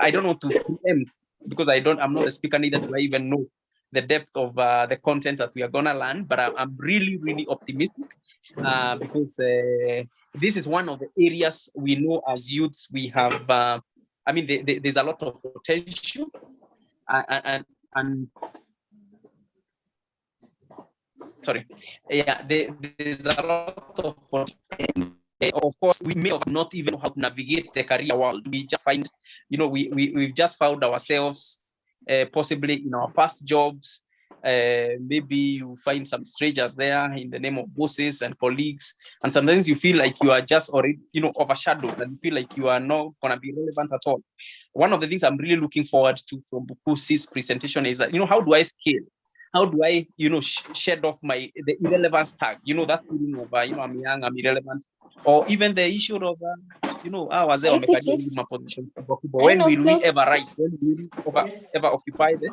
I don't know to preempt, because I'm not a speaker, neither do I even know the depth of the content that we are gonna learn, but I'm really, really optimistic because this is one of the areas we know as youths we have. I mean, there's a lot of potential, and sorry, yeah, there's a lot of potential. Of course, we may have not even know how to navigate the career world. We just find, we've just found ourselves possibly in our first jobs. Maybe you find some strangers there in the name of bosses and colleagues, and sometimes you feel like you are just already, overshadowed, and you feel like you are not gonna be relevant at all. One of the things I'm really looking forward to from Bukusi's presentation is that, how do I scale? How do I, shed off the irrelevance tag? That feeling of, I'm young, I'm irrelevant, or even the issue of, wazee wamekalia hizi mapositions kubwa kubwa. When will we ever rise? When will we ever occupy the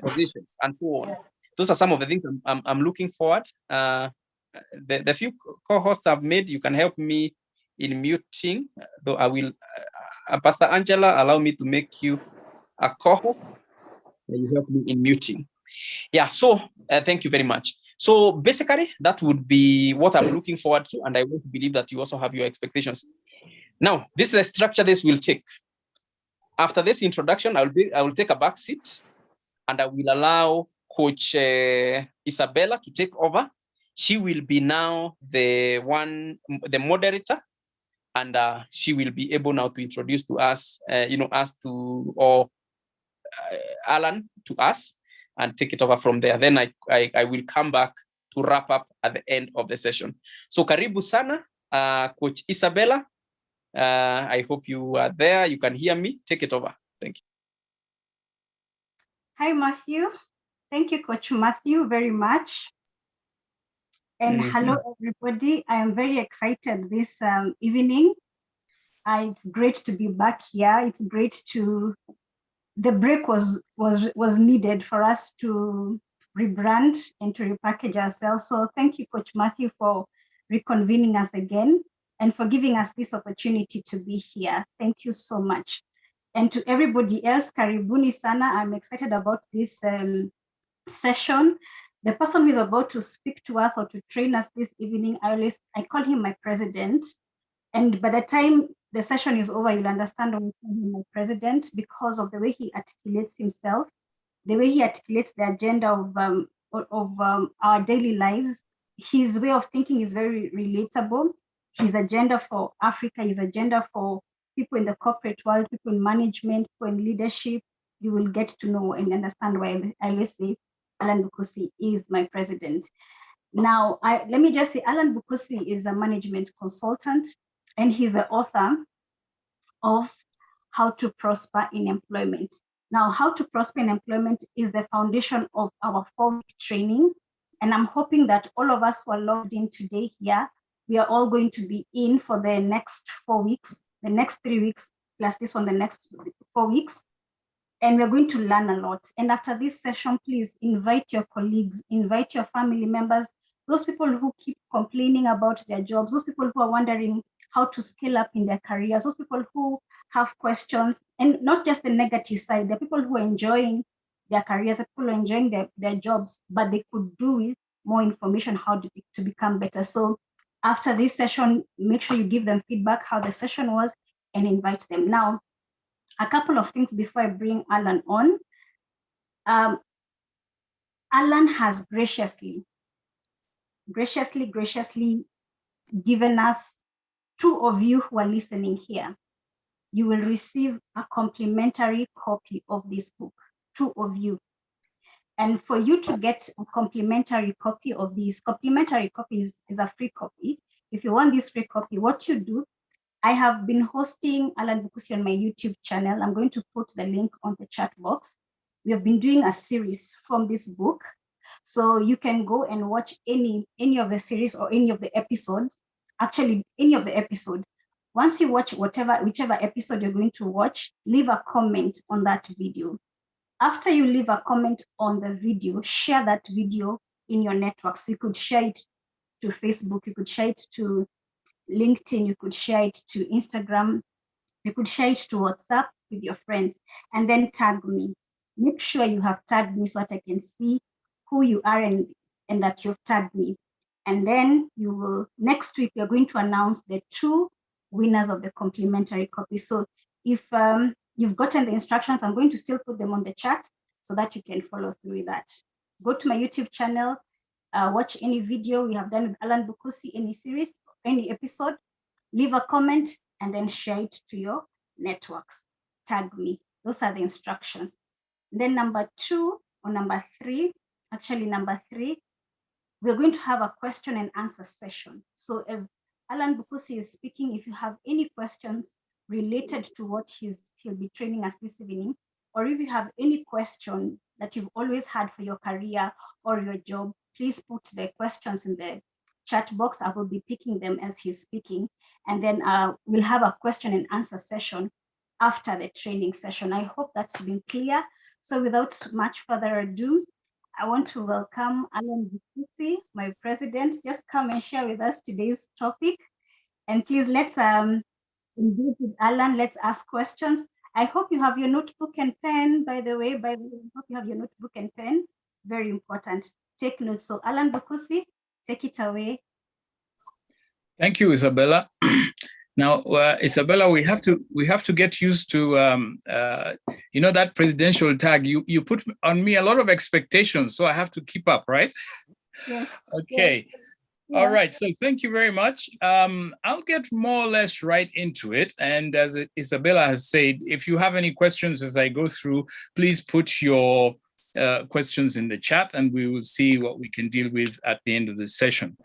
positions, and so on? Those are some of the things I'm looking forward. The few co-hosts I've made, you can help me in muting, though I will. Pastor Angela, allow me to make you a co-host. You help me in muting. Yeah, so thank you very much. So basically, that would be what I'm looking forward to, and I want to believe that you also have your expectations. Now, this is a structure this will take. After this introduction, I will take a back seat, and I will allow Coach Isabella to take over. She will be now the moderator, and she will be able now to introduce to us, Alan to us, and take it over from there. Then I will come back to wrap up at the end of the session. So karibu sana, Coach Isabella. I hope you are there. You can hear me. Take it over. Thank you. Hi, Matthew. Thank you, Coach Matthew, very much. And hello, everybody. I am very excited this evening. It's great to be back here. It's great the break was needed for us to rebrand and to repackage ourselves. So thank you, Coach Matthew, for reconvening us again and for giving us this opportunity to be here. Thank you so much. And to everybody else, karibuni sana. I'm excited about this session. The person who is about to speak to us or to train us this evening, I call him my president. And by the time the session is over, you'll understand why I call him my president, because of the way he articulates himself, the way he articulates the agenda of our daily lives. His way of thinking is very relatable. His agenda for Africa, his agenda for people in the corporate world, people in management, people in leadership, you will get to know and understand why I always say Alan Bukusi is my president. Now, let me just say, Alan Bukusi is a management consultant, and he's the author of How to Prosper in Employment. Now, How to Prosper in Employment is the foundation of our 4-week training. And I'm hoping that all of us who are logged in today here, we are all going to be in for the next 4 weeks, the next 3 weeks, plus this one, the next 4 weeks. And we're going to learn a lot. And after this session, please invite your colleagues, invite your family members, those people who keep complaining about their jobs, those people who are wondering how to scale up in their careers, those people who have questions, and not just the negative side, the people who are enjoying their careers, the people who are enjoying their jobs, but they could do with more information how to become better. So after this session, make sure you give them feedback, how the session was, and invite them. Now, a couple of things before I bring Alan on. Alan has graciously given us, 2 of you who are listening here, you will receive a complimentary copy of this book, 2 of you. And for you to get a complimentary copy of this, complimentary copy is a free copy. If you want this free copy, what you do, I have been hosting Alan Bukusi on my YouTube channel. I'm going to put the link on the chat box. We have been doing a series from this book. So you can go and watch any of the series or any of the episodes, actually any of the episode. Once you watch whichever episode you're going to watch, leave a comment on that video. After you leave a comment on the video, share that video in your networks. You could share it to Facebook, you could share it to LinkedIn, you could share it to Instagram, You could share it to WhatsApp with your friends and then tag me. Make sure you have tagged me so that I can see who you are and that you've tagged me. And then you will, next week, we're going to announce the 2 winners of the complimentary copy. So if you've gotten the instructions, I'm going to still put them on the chat so that you can follow through with that. Go to my YouTube channel, watch any video we have done with Alan Bukusi, any series, any episode, leave a comment, and then share it to your networks. Tag me. Those are the instructions. And then number 2 or number 3, actually number 3, we're going to have a question and answer session. So as Alan Bukusi is speaking, if you have any questions related to what he'll be training us this evening, or if you have any question that you've always had for your career or your job, please put the questions in the chat box. I will be picking them as he's speaking. And then we'll have a question and answer session after the training session. I hope that's been clear. So without much further ado, I want to welcome Alan Bukusi, my president. Just come and share with us today's topic. And please let's engage with Alan. Let's ask questions. I hope you have your notebook and pen, by the way. I hope you have your notebook and pen. Very important. Take notes. So Alan Bukusi, take it away. Thank you, Isabella. Now, Isabella, we have to get used to that presidential tag. You put on me a lot of expectations, so I have to keep up, right? Yes. Okay. Yes. All right. So thank you very much. I'll get more or less right into it. And as Isabella has said, if you have any questions as I go through, please put your questions in the chat, and we will see what we can deal with at the end of the session.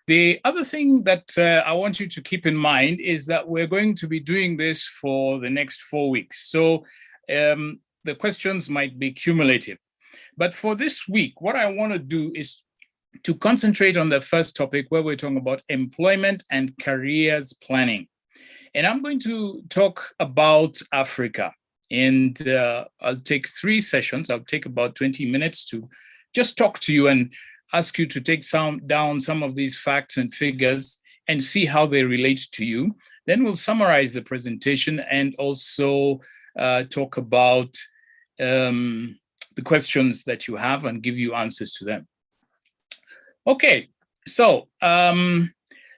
The other thing that I want you to keep in mind is that we're going to be doing this for the next 4 weeks. So the questions might be cumulative. But for this week, what I want to do is to concentrate on the first topic where we're talking about employment and careers planning. And I'm going to talk about Africa. And I'll take 3 sessions. I'll take about 20 minutes to just talk to you and ask you to take down some of these facts and figures and see how they relate to you. Then we'll summarize the presentation and also talk about the questions that you have and give you answers to them. Okay, so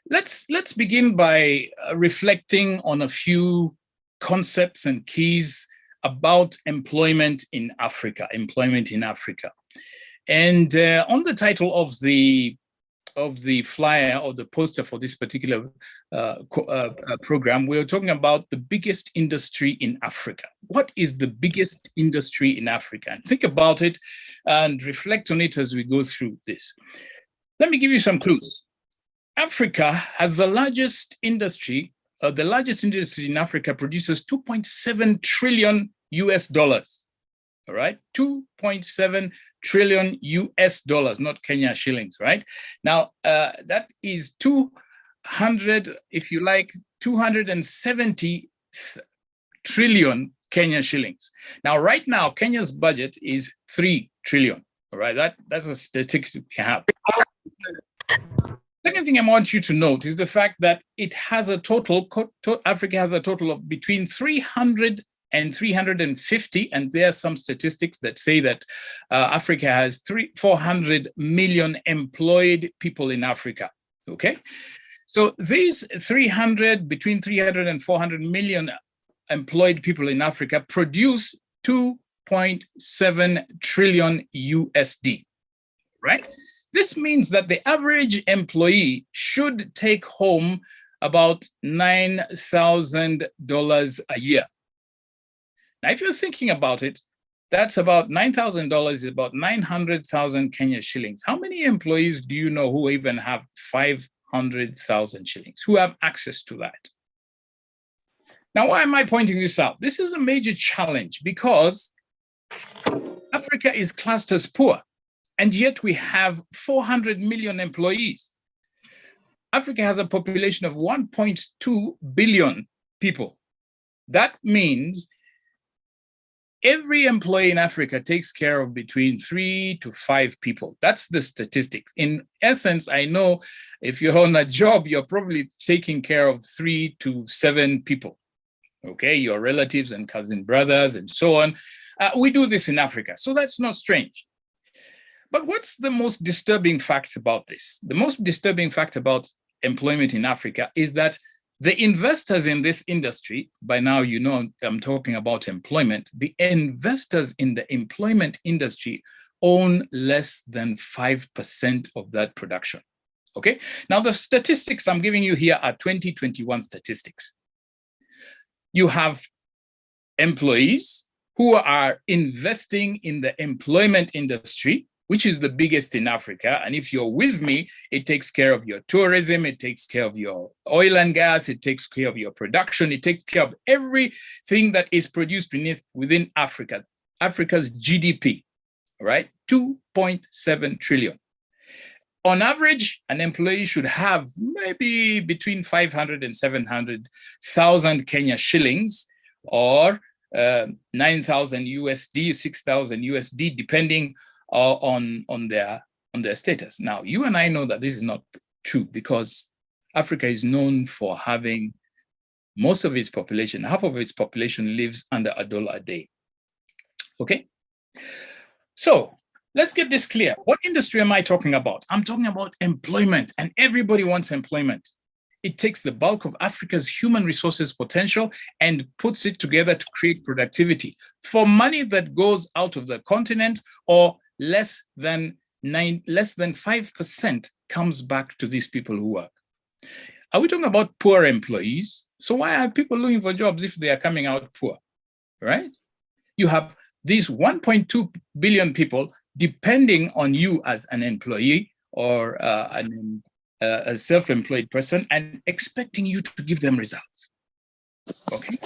let's begin by reflecting on a few concepts and keys about employment in Africa. And on the title of the flyer or the poster for this particular program, we're talking about the biggest industry in Africa. What is the biggest industry in Africa? And think about it and reflect on it as we go through this. Let me give you some clues. Africa has the largest industry. The largest industry in Africa produces 2.7 trillion US dollars. All right, 2.7 trillion US dollars, not Kenya shillings, right? Now, that is 270 trillion Kenya shillings. Now, right now, Kenya's budget is 3 trillion, all right? That's a statistic we have. Second thing I want you to note is the fact that it has a total, Africa has a total of between 300 and 350, and there are some statistics that say that Africa has 400 million employed people in Africa, okay? So these between 300 and 400 million employed people in Africa produce 2.7 trillion USD, right? This means that the average employee should take home about $9,000 a year. Now, if you're thinking about it, that's about $9,000 is about 900,000 Kenya shillings. How many employees do you know who even have 500,000 shillings, who have access to that? Now, why am I pointing this out? This is a major challenge because Africa is classed as poor, and yet we have 400 million employees. Africa has a population of 1.2 billion people. That means every employee in Africa takes care of between 3 to 5 people. That's the statistics. In essence, I know if you're on a job, you're probably taking care of 3 to 7 people, okay, your relatives and cousin brothers and so on. We do this in Africa, so that's not strange. But what's the most disturbing fact about this? The most disturbing fact about employment in Africa is that the investors in this industry, by now you know I'm talking about employment, the investors in the employment industry own less than 5% of that production. Okay, now the statistics I'm giving you here are 2021 statistics. You have employees who are investing in the employment industry, which is the biggest in Africa. And if you're with me, it takes care of your tourism, it takes care of your oil and gas, it takes care of your production, it takes care of everything that is produced within Africa, Africa's GDP, right? 2.7 trillion. On average, an employee should have maybe between 500 and 700,000 Kenya shillings, or 9,000 USD, 6,000 USD, depending on their status. Now, you and I know that this is not true, because Africa is known for having most of its population, half of its population lives under $1 a day. Okay? So let's get this clear. What industry am I talking about? I'm talking about employment, and everybody wants employment. It takes the bulk of Africa's human resources potential and puts it together to create productivity for money that goes out of the continent, or less than 5% comes back to these people who work. Are we talking about poor employees? So why are people looking for jobs if they are coming out poor, right? You have these 1.2 billion people depending on you as an employee or a self-employed person, and expecting you to give them results. Okay,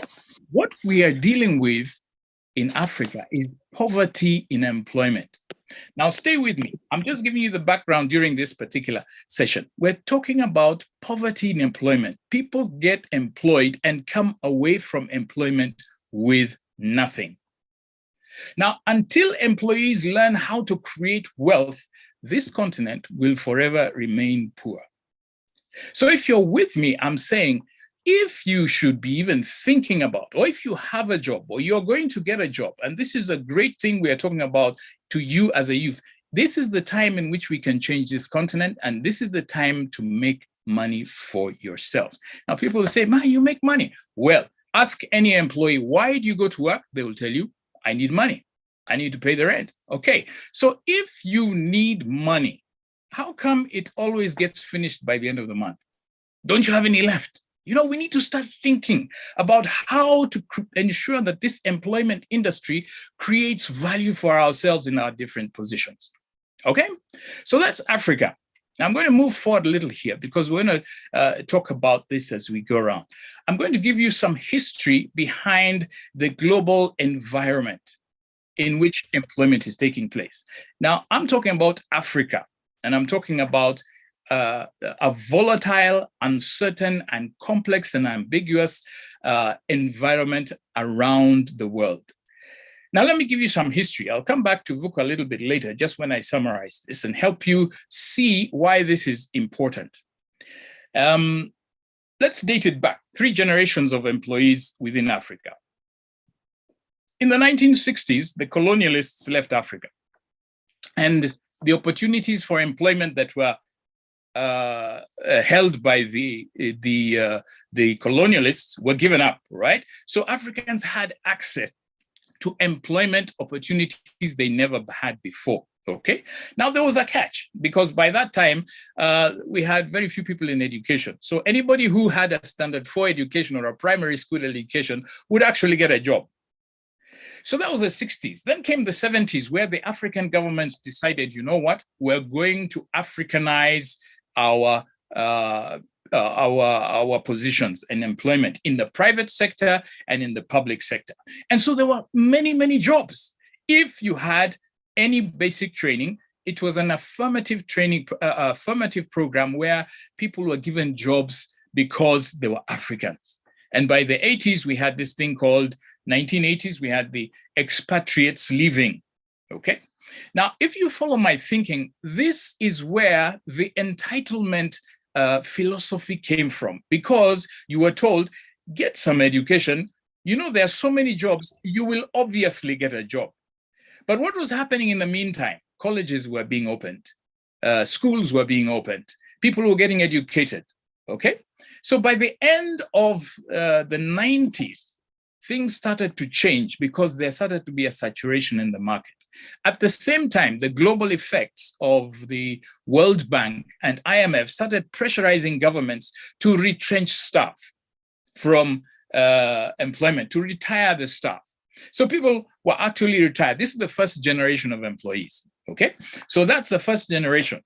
what we are dealing with in Africa is poverty in employment. Now, stay with me. I'm just giving you the background during this particular session. We're talking about poverty in employment. People get employed and come away from employment with nothing. Now, until employees learn how to create wealth, this continent will forever remain poor. So if you're with me, I'm saying, if you should be even thinking about, or if you have a job, or you're going to get a job, and this is a great thing we are talking about to you as a youth, this is the time in which we can change this continent, and this is the time to make money for yourself. Now, people will say, man, you make money. Well, ask any employee, why do you go to work? They will tell you, I need money. I need to pay the rent. Okay, so if you need money, how come it always gets finished by the end of the month? Don't you have any left? You know, we need to start thinking about how to ensure that this employment industry creates value for ourselves in our different positions. Okay, so that's Africa. Now I'm going to move forward a little here, because we're going to talk about this as we go around. I'm going to give you some history behind the global environment in which employment is taking place. Now, I'm talking about Africa, and I'm talking about a volatile, uncertain, and complex and ambiguous environment around the world. Now, let me give you some history. I'll come back to VUCA a little bit later, just when I summarize this, and help you see why this is important. Let's date it back, 3 generations of employees within Africa. In the 1960s, the colonialists left Africa, and the opportunities for employment that were held by the colonialists were given up, right? So Africans had access to employment opportunities they never had before. Okay, now there was a catch, because by that time we had very few people in education. So anybody who had a standard 4 education or a primary school education would actually get a job. So that was the 60s. Then came the 70s, where the African governments decided, you know what, we're going to Africanize our positions in employment in the private sector and in the public sector. And so there were many, many jobs. If you had any basic training, it was an affirmative training, affirmative program where people were given jobs because they were Africans. And by the 80s, we had this thing called 1980s, we had the expatriates leaving, okay? Now, if you follow my thinking, this is where the entitlement philosophy came from, because you were told, get some education, you know, there are so many jobs, you will obviously get a job. But what was happening in the meantime? Colleges were being opened, schools were being opened, people were getting educated, okay? So by the end of the 90s, things started to change because there started to be a saturation in the market. At the same time, the global effects of the World Bank and IMF started pressurizing governments to retrench staff from employment, to retire the staff. So people were actually retired. This is the first generation of employees, okay? So that's the first generation.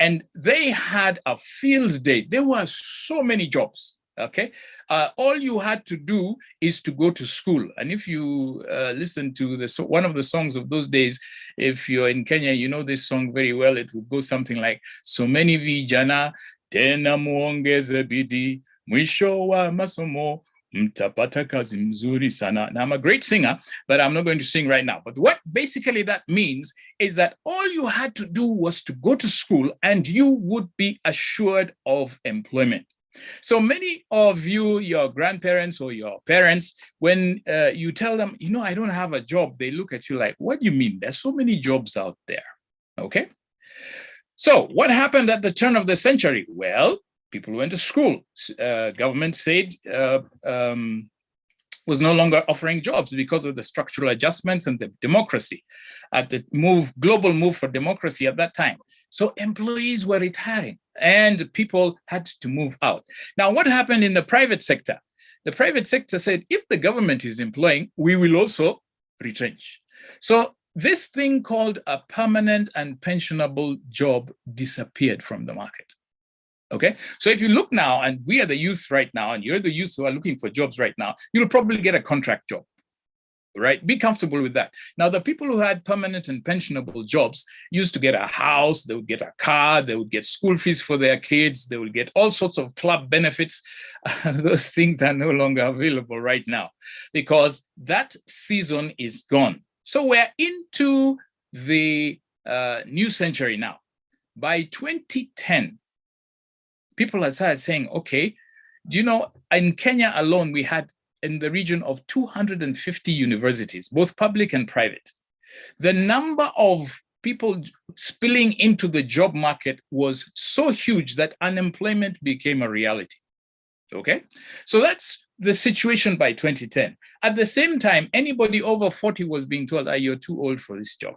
And they had a field day. There were so many jobs, okay? All you had to do is to go to school. And if you listen to one of the songs of those days, if you're in Kenya, you know this song very well. It would go something like, so many vijana, tena muongeze bidii, mwisho wa masomo, mtapata kazi mzuri sana. Now, I'm a great singer, but I'm not going to sing right now. But what basically that means is that all you had to do was to go to school and you would be assured of employment. So many of you, your grandparents or your parents, when you tell them, you know, I don't have a job, they look at you like, what do you mean? There's so many jobs out there, okay? So what happened at the turn of the century? Well, people went to school. Government said was no longer offering jobs because of the structural adjustments and the democracy at the global move for democracy at that time. So employees were retiring and people had to move out. Now, what happened in the private sector? The private sector said, if the government is employing, we will also retrench. So this thing called a permanent and pensionable job disappeared from the market. Okay, so if you look now, and we are the youth right now, and you're the youth who are looking for jobs right now, you'll probably get a contract job, right? Be comfortable with that. Now, the people who had permanent and pensionable jobs used to get a house, they would get a car, they would get school fees for their kids, they would get all sorts of club benefits. Those things are no longer available right now because that season is gone. So we're into the new century now. By 2010, people had started saying, okay, do you know, in Kenya alone, we had in the region of 250 universities, both public and private. The number of people spilling into the job market was so huge that unemployment became a reality, okay? So that's the situation by 2010. At the same time, anybody over 40 was being told, you're too old for this job.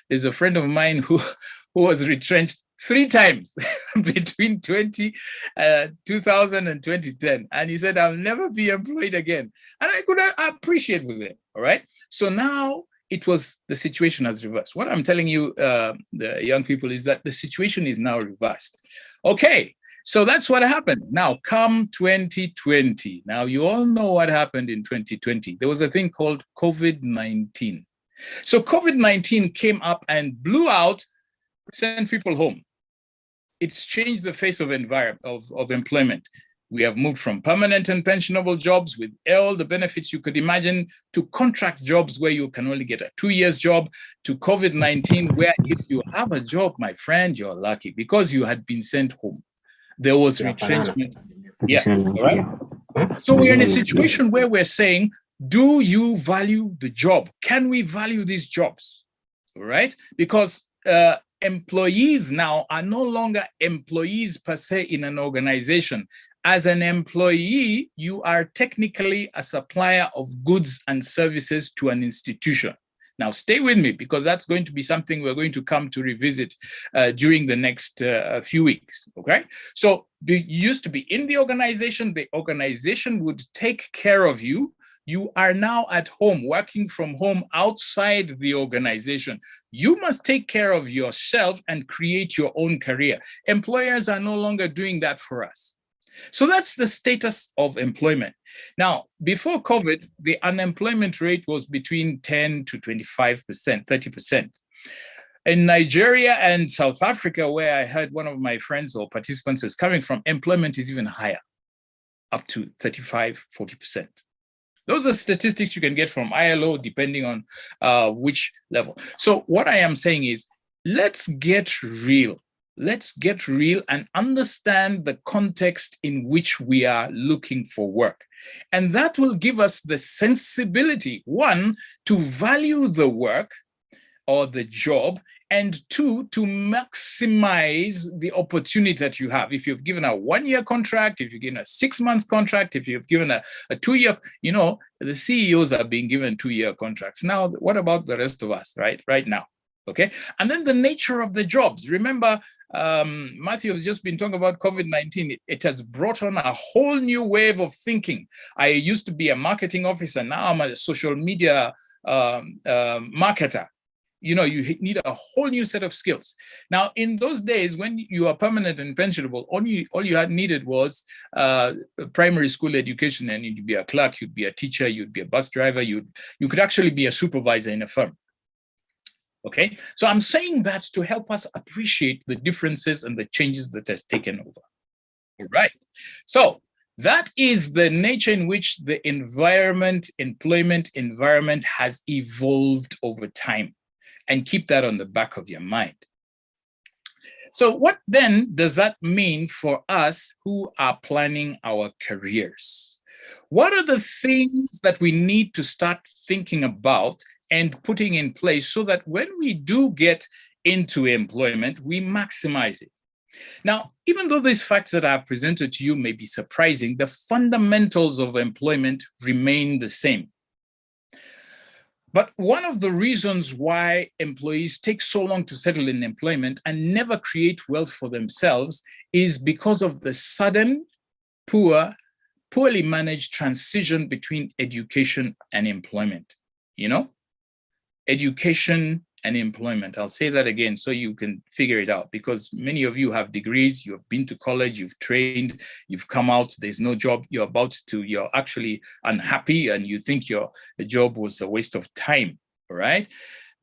There's a friend of mine who was retrenched 3 times between 2000 and 2010. And he said, I'll never be employed again. And I could appreciate with him, all right? So now it was the situation has reversed. What I'm telling you, the young people, is that the situation is now reversed. Okay, so that's what happened. Now come 2020. Now you all know what happened in 2020. There was a thing called COVID-19. So COVID-19 came up and blew out, sent people home. It's changed the face of employment. We have moved from permanent and pensionable jobs with all the benefits you could imagine to contract jobs where you can only get a 2 years job, to COVID-19, where if you have a job, my friend, you're lucky because you had been sent home. There was retrenchment. Yes, all right? So we're in a situation where we're saying, do you value the job? Can we value these jobs? All right? Because employees now are no longer employees per se in an organization. As an employee, you are technically a supplier of goods and services to an institution. Now, stay with me because that's going to be something we're going to come to revisit during the next few weeks, okay? So you used to be in the organization would take care of you. You are now at home, working from home outside the organization. You must take care of yourself and create your own career. Employers are no longer doing that for us. So that's the status of employment. Now, before COVID, the unemployment rate was between 10 to 25%, 30%. In Nigeria and South Africa, where I heard one of my friends or participants is coming from, employment is even higher, up to 35, 40%. Those are statistics you can get from ILO, depending on which level. So what I am saying is, let's get real. let's get real and understand the context in which we are looking for work. And that will give us the sensibility, one, to value the work or the job, and two, to maximize the opportunity that you have. If you've given a 1-year contract, if you've given a 6-month contract, if you've given a 2-year, you know, the CEOs are being given 2-year contracts. Now, what about the rest of us, right now? Okay. And then the nature of the jobs. Remember, Matthew has just been talking about COVID-19. It has brought on a whole new wave of thinking. I used to be a marketing officer. Now I'm a social media marketer. You know, you need a whole new set of skills. Now, in those days, when you are permanent and pensionable, all you had needed was primary school education, and you'd be a clerk, you'd be a teacher, you'd be a bus driver, you could actually be a supervisor in a firm. Okay, so I'm saying that to help us appreciate the differences and the changes that has taken over. All right, so that is the nature in which the employment environment has evolved over time. And keep that on the back of your mind. So what then does that mean for us who are planning our careers? What are the things that we need to start thinking about and putting in place so that when we do get into employment, we maximize it? Now, even though these facts that I've presented to you may be surprising, the fundamentals of employment remain the same. But one of the reasons why employees take so long to settle in employment and never create wealth for themselves is because of the sudden, poorly managed transition between education and employment. You know, education and employment. I'll say that again so you can figure it out, because many of you have degrees, you have been to college, you've trained, you've come out, there's no job, you're actually unhappy and you think the job was a waste of time, all right?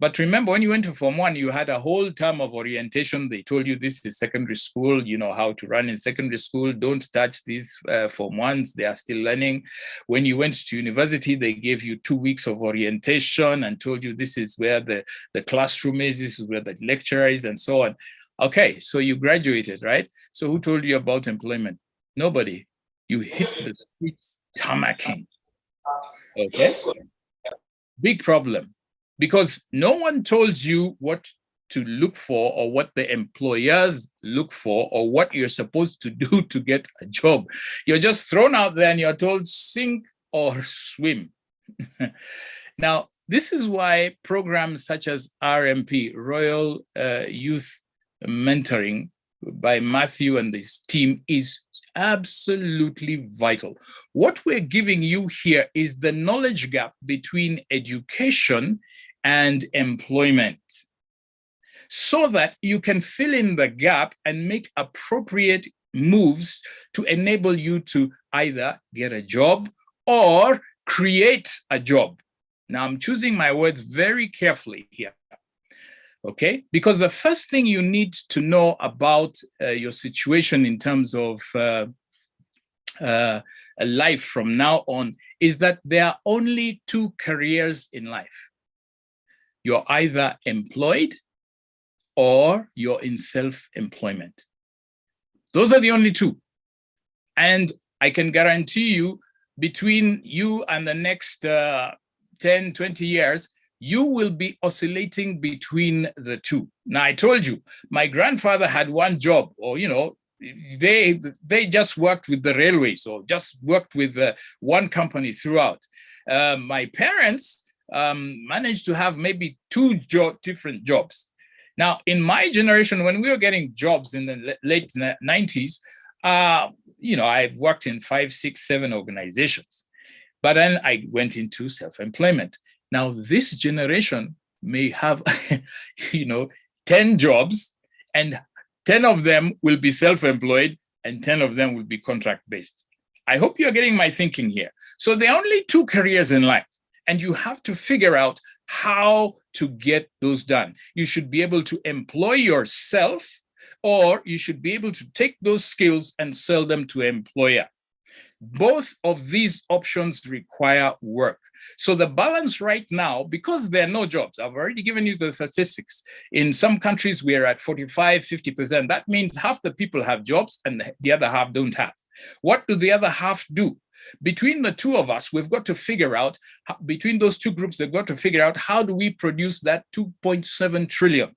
But remember, when you went to Form 1, you had a whole term of orientation. They told you this is secondary school, you know how to run in secondary school, don't touch these Form 1s, they are still learning. When you went to university, they gave you 2 weeks of orientation and told you this is where the classroom is, this is where the lecturer is, and so on. Okay, so you graduated, right? So who told you about employment? Nobody. You hit the streets tarmacking. Okay? Big problem. Because no one told you what to look for or what the employers look for or what you're supposed to do to get a job. You're just thrown out there and you're told sink or swim. Now, this is why programs such as RMP, Royal Youth Mentoring by Matthew and his team is absolutely vital. What we're giving you here is the knowledge gap between education and employment, so that you can fill in the gap and make appropriate moves to enable you to either get a job or create a job. Now, I'm choosing my words very carefully here, okay? Because the first thing you need to know about your situation in terms of life from now on is that there are only 2 careers in life. You're either employed or you're in self-employment. Those are the only 2. And I can guarantee you, between you and the next 10, 20 years, you will be oscillating between the 2. Now, I told you, my grandfather had one job, or, you know, they just worked with the railways or just worked with one company throughout. My parents managed to have maybe 2 different jobs. Now, in my generation, when we were getting jobs in the late 90s, you know, I've worked in 5, 6, 7 organizations, but then I went into self-employment. Now, this generation may have, you know, 10 jobs, and 10 of them will be self-employed and 10 of them will be contract-based. I hope you're getting my thinking here. So there are only 2 careers in life. And you have to figure out how to get those done. You should be able to employ yourself, or you should be able to take those skills and sell them to an employer. Both of these options require work. So the balance right now, because there are no jobs, I've already given you the statistics. In some countries, we're at 45, 50%. That means half the people have jobs and the other half don't have. What do the other half do? Between the two of us, we've got to figure out, between those two groups, they've got to figure out how do we produce that 2.7 trillion,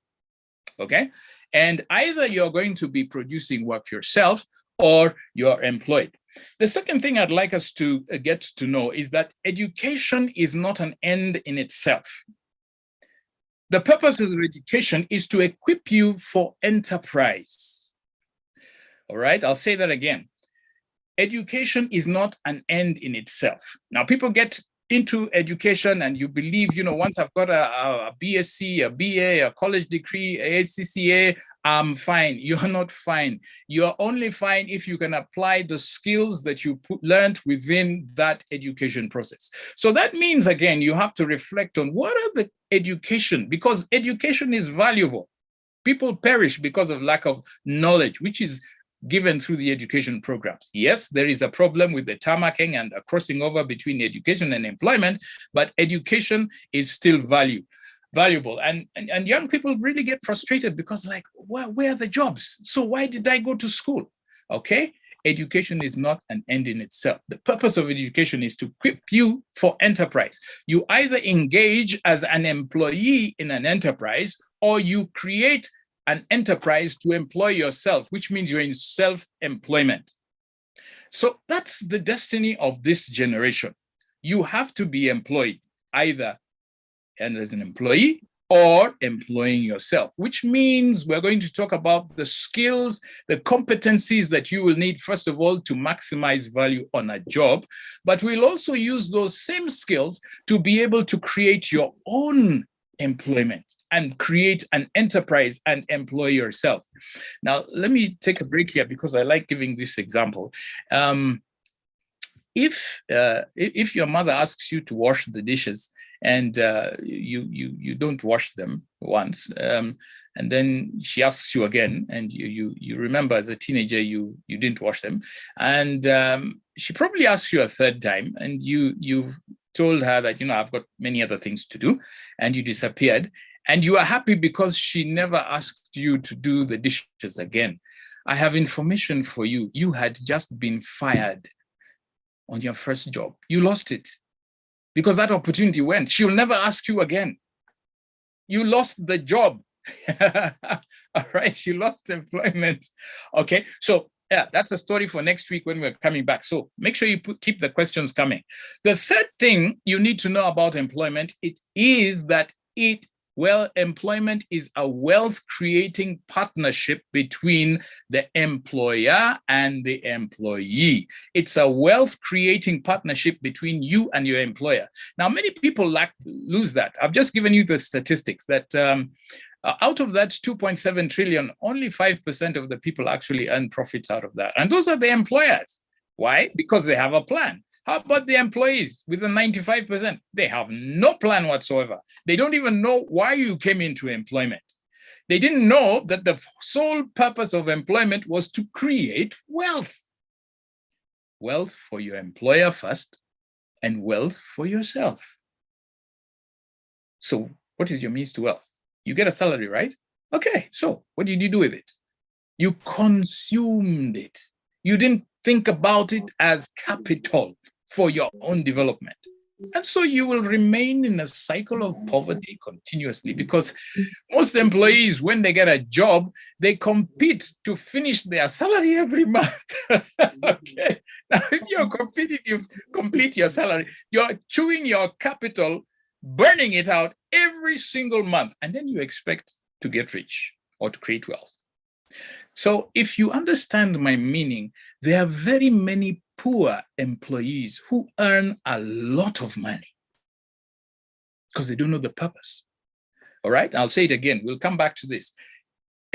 okay? And either you're going to be producing work yourself or you're employed. The second thing I'd like us to get to know is that education is not an end in itself. The purpose of education is to equip you for enterprise. All right, I'll say that again. Education is not an end in itself. Now, people get into education and you believe, you know, once I've got a BSc, a BA, a college degree, a ACCA, I'm fine. You're not fine. You're only fine if you can apply the skills that you learned within that education process. So that means, again, you have to reflect on what are the education, because education is valuable. People perish because of lack of knowledge, which is given through the education programs. Yes, there is a problem with the tarmacking and a crossing over between education and employment, but education is still valuable. And young people really get frustrated because, like, where are the jobs? So why did I go to school? Okay, education is not an end in itself. The purpose of education is to equip you for enterprise. You either engage as an employee in an enterprise or you create an enterprise to employ yourself, which means you're in self-employment. So that's the destiny of this generation. You have to be employed either as an employee or employing yourself, which means we're going to talk about the skills, the competencies that you will need, first of all, to maximize value on a job, but we'll also use those same skills to be able to create your own employment and create an enterprise and employ yourself. Now, let me take a break here because I like giving this example. If your mother asks you to wash the dishes and you don't wash them once, and then she asks you again, and you remember as a teenager you didn't wash them, and she probably asks you a third time, and you've told her that, you know, I've got many other things to do, and you disappeared. And you are happy because she never asked you to do the dishes again. I have information for you. You had just been fired on your first job. You lost it because that opportunity went. She'll never ask you again. You lost the job. All right, you lost employment. Okay, so yeah, that's a story for next week when we're coming back. So make sure you keep the questions coming. The third thing you need to know about employment, it is that employment is a wealth-creating partnership between the employer and the employee. It's a wealth-creating partnership between you and your employer. Now, many people lose that. I've just given you the statistics that out of that 2.7 trillion, only 5% of the people actually earn profits out of that. And those are the employers. Why? Because they have a plan. How about the employees with the 95%? They have no plan whatsoever. They don't even know why you came into employment. They didn't know that the sole purpose of employment was to create wealth. Wealth for your employer first, and wealth for yourself. So what is your means to wealth? You get a salary, right? Okay, so what did you do with it? You consumed it. You didn't think about it as capital for your own development. And so you will remain in a cycle of poverty continuously, because most employees, when they get a job, they compete to finish their salary every month. Okay. Now, if you're competing, you complete your salary, you're chewing your capital, burning it out every single month, and then you expect to get rich or to create wealth. So if you understand my meaning, there are very many poor employees who earn a lot of money because they don't know the purpose. All right, I'll say it again. We'll come back to this.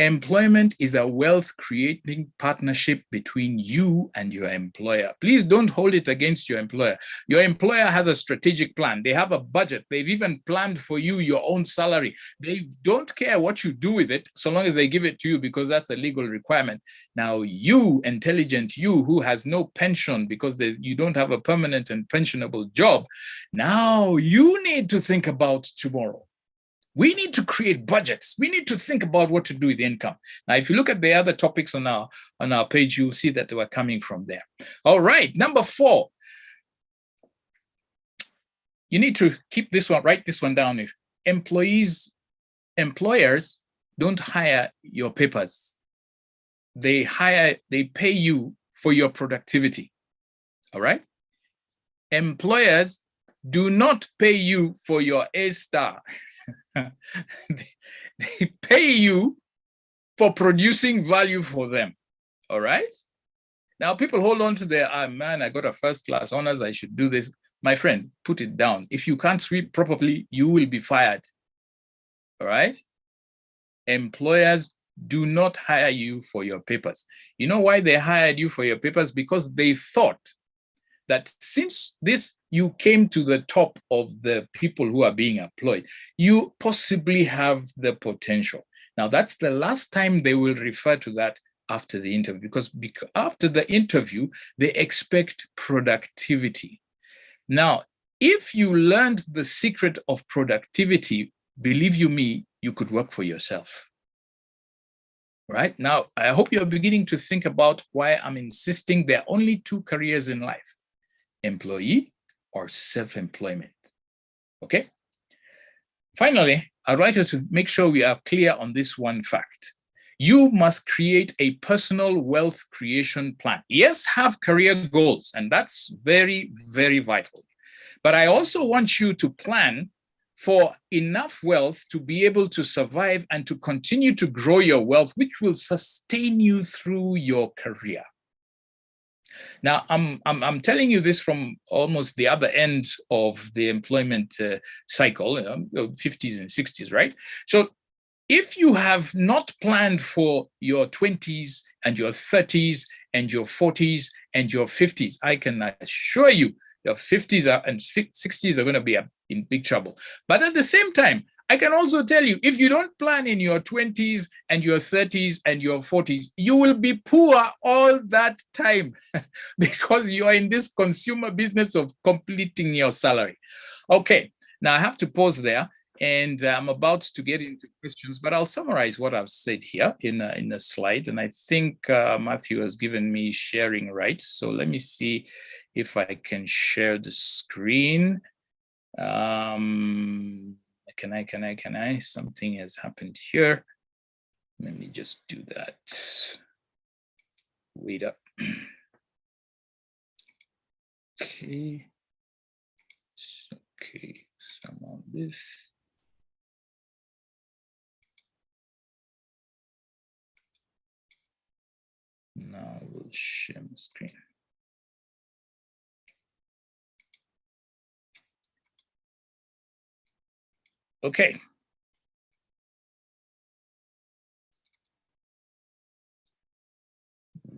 Employment is a wealth-creating partnership between you and your employer. Please don't hold it against your employer. Your employer has a strategic plan. They have a budget. They've even planned for you your own salary. They don't care what you do with it, so long as they give it to you, because that's a legal requirement. Now, you, intelligent you, who has no pension because you don't have a permanent and pensionable job, now you need to think about tomorrow. We need to create budgets. We need to think about what to do with income. Now, if you look at the other topics on our page, you'll see that they were coming from there. All right, number 4. You need to keep this one, write this one down. Employers don't hire your papers. They pay you for your productivity. All right? Employers do not pay you for your A-star. They pay you for producing value for them. All right. Now people hold on to their, man, I got a first-class honors, I should do this. My friend, put it down. If you can't read properly, you will be fired. All right. Employers do not hire you for your papers. You know why they hired you for your papers? Because they thought that since you came to the top of the people who are being employed, you possibly have the potential. Now, that's the last time they will refer to that after the interview, because after the interview, they expect productivity. Now, if you learned the secret of productivity, believe you me, you could work for yourself. Right? Now, I hope you're beginning to think about why I'm insisting there are only 2 careers in life: employee or self-employment. Okay? Finally, I'd like you to make sure we are clear on this one fact. You must create a personal wealth creation plan. Yes, have career goals, and that's very, very vital. But I also want you to plan for enough wealth to be able to survive and to continue to grow your wealth, which will sustain you through your career. Now, I'm telling you this from almost the other end of the employment cycle, 50s and 60s, right? So if you have not planned for your 20s and your 30s and your 40s and your 50s, I can assure you your 50s and 60s are going to be in big trouble. But at the same time, I can also tell you, if you don't plan in your 20s and your 30s and your 40s, you will be poor all that time because you are in this consumer business of completing your salary. Okay, now I have to pause there, and I'm about to get into questions, but I'll summarize what I've said here in a slide. And I think Matthew has given me sharing rights. So let me see if I can share the screen. Can I? Something has happened here. Let me just do that. Wait up. Okay. Okay, some on this. Now we'll share my screen. Okay.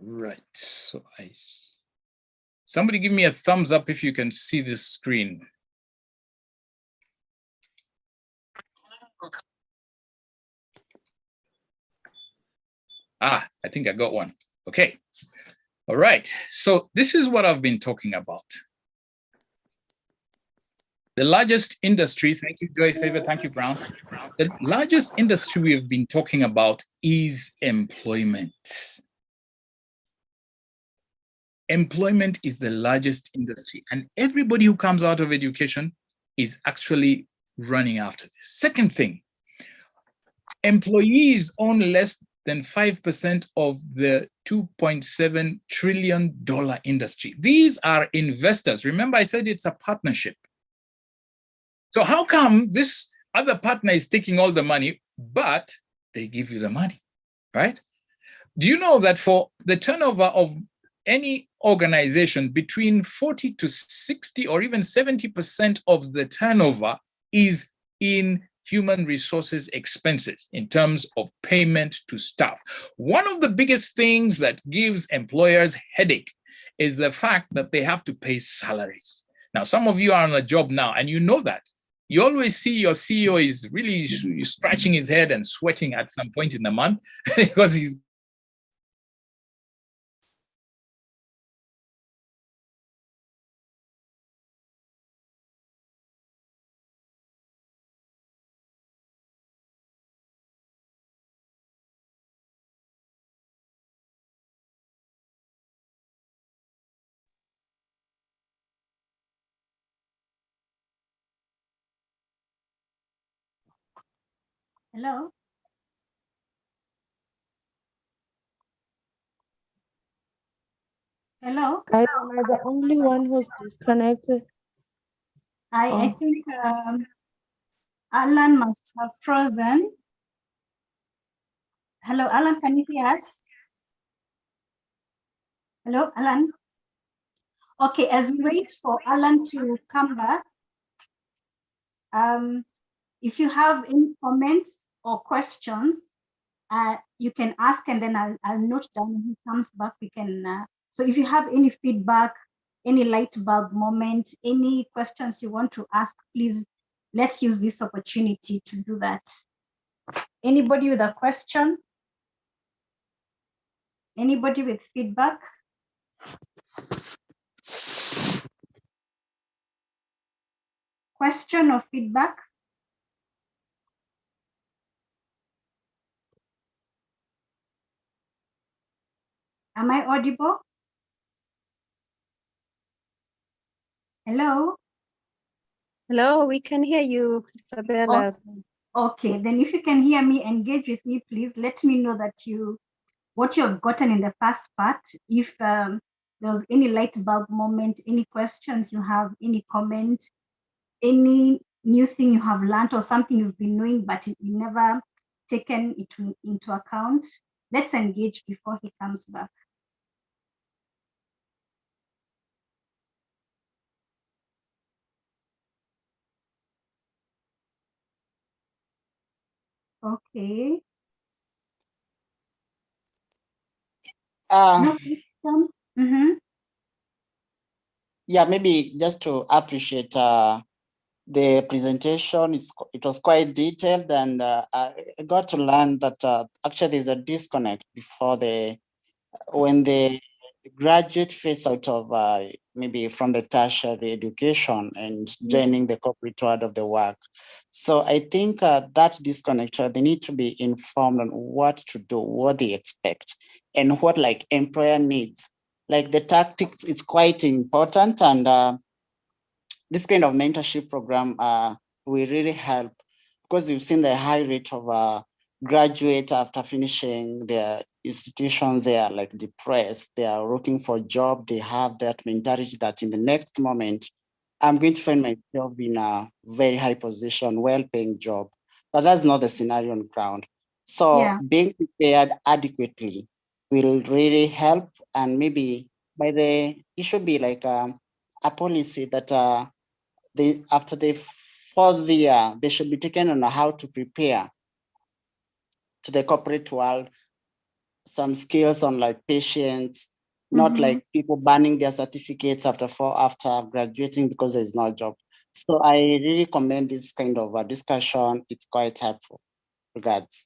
Right, so somebody give me a thumbs up if you can see this screen. I think I got one. Okay. All right, so this is what I've been talking about. The largest industry, thank you, Joy Favor, thank you, Brown. The largest industry we've been talking about is employment. Employment is the largest industry, and everybody who comes out of education is actually running after this. Second thing, employees own less than 5% of the $2.7 trillion industry. These are investors. Remember, I said it's a partnership. So how come this other partner is taking all the money, but they give you the money, right? Do you know that for the turnover of any organization, between 40 to 60 or even 70% of the turnover is in human resources expenses in terms of payment to staff. One of the biggest things that gives employers headache is the fact that they have to pay salaries. Now, some of you are on a job now and you know that. You always see your CEO is really scratching his head and sweating at some point in the month because he's Hello? Hello? Guys, am I the only one who's disconnected? I Oh, think Alan must have frozen. Hello, Alan, can you hear us? Hello, Alan? Okay, as we wait for Alan to come back, if you have any comments or questions, you can ask and then I'll note down when he comes back. We can, so if you have any feedback, any light bulb moment, any questions you want to ask, please, let's use this opportunity to do that. Anybody with a question? Anybody with feedback? Question or feedback? Am I audible? Hello? Hello, we can hear you, Isabella. Okay, then if you can hear me, engage with me, please. Let me know that what you have gotten in the first part. If there was any light bulb moment, any questions you have, any comment, any new thing you have learned or something you've been knowing but you never taken it into account, let's engage before he comes back. Okay. No question? Yeah, maybe just to appreciate the presentation. It was quite detailed, and I got to learn that actually there's a disconnect before when the graduate phase out of maybe from the tertiary education and joining the corporate world of the work. So I think that disconnect, they need to be informed on what to do, what they expect, and what like employer needs. Like the tactics, it's quite important, and this kind of mentorship program will really help because we've seen the high rate of graduate after finishing their institution, they are like depressed, they are looking for a job, they have that mentality that in the next moment, I'm going to find myself in a very high position, well-paying job. But that's not the scenario on ground. So being prepared adequately will really help, and maybe it should be like a policy that after the 4th year, they should be taken on how to prepare to the corporate world, some skills on like patience, not like people banning their certificates after graduating because there's no job. So I really commend this kind of a discussion. It's quite helpful. Regards.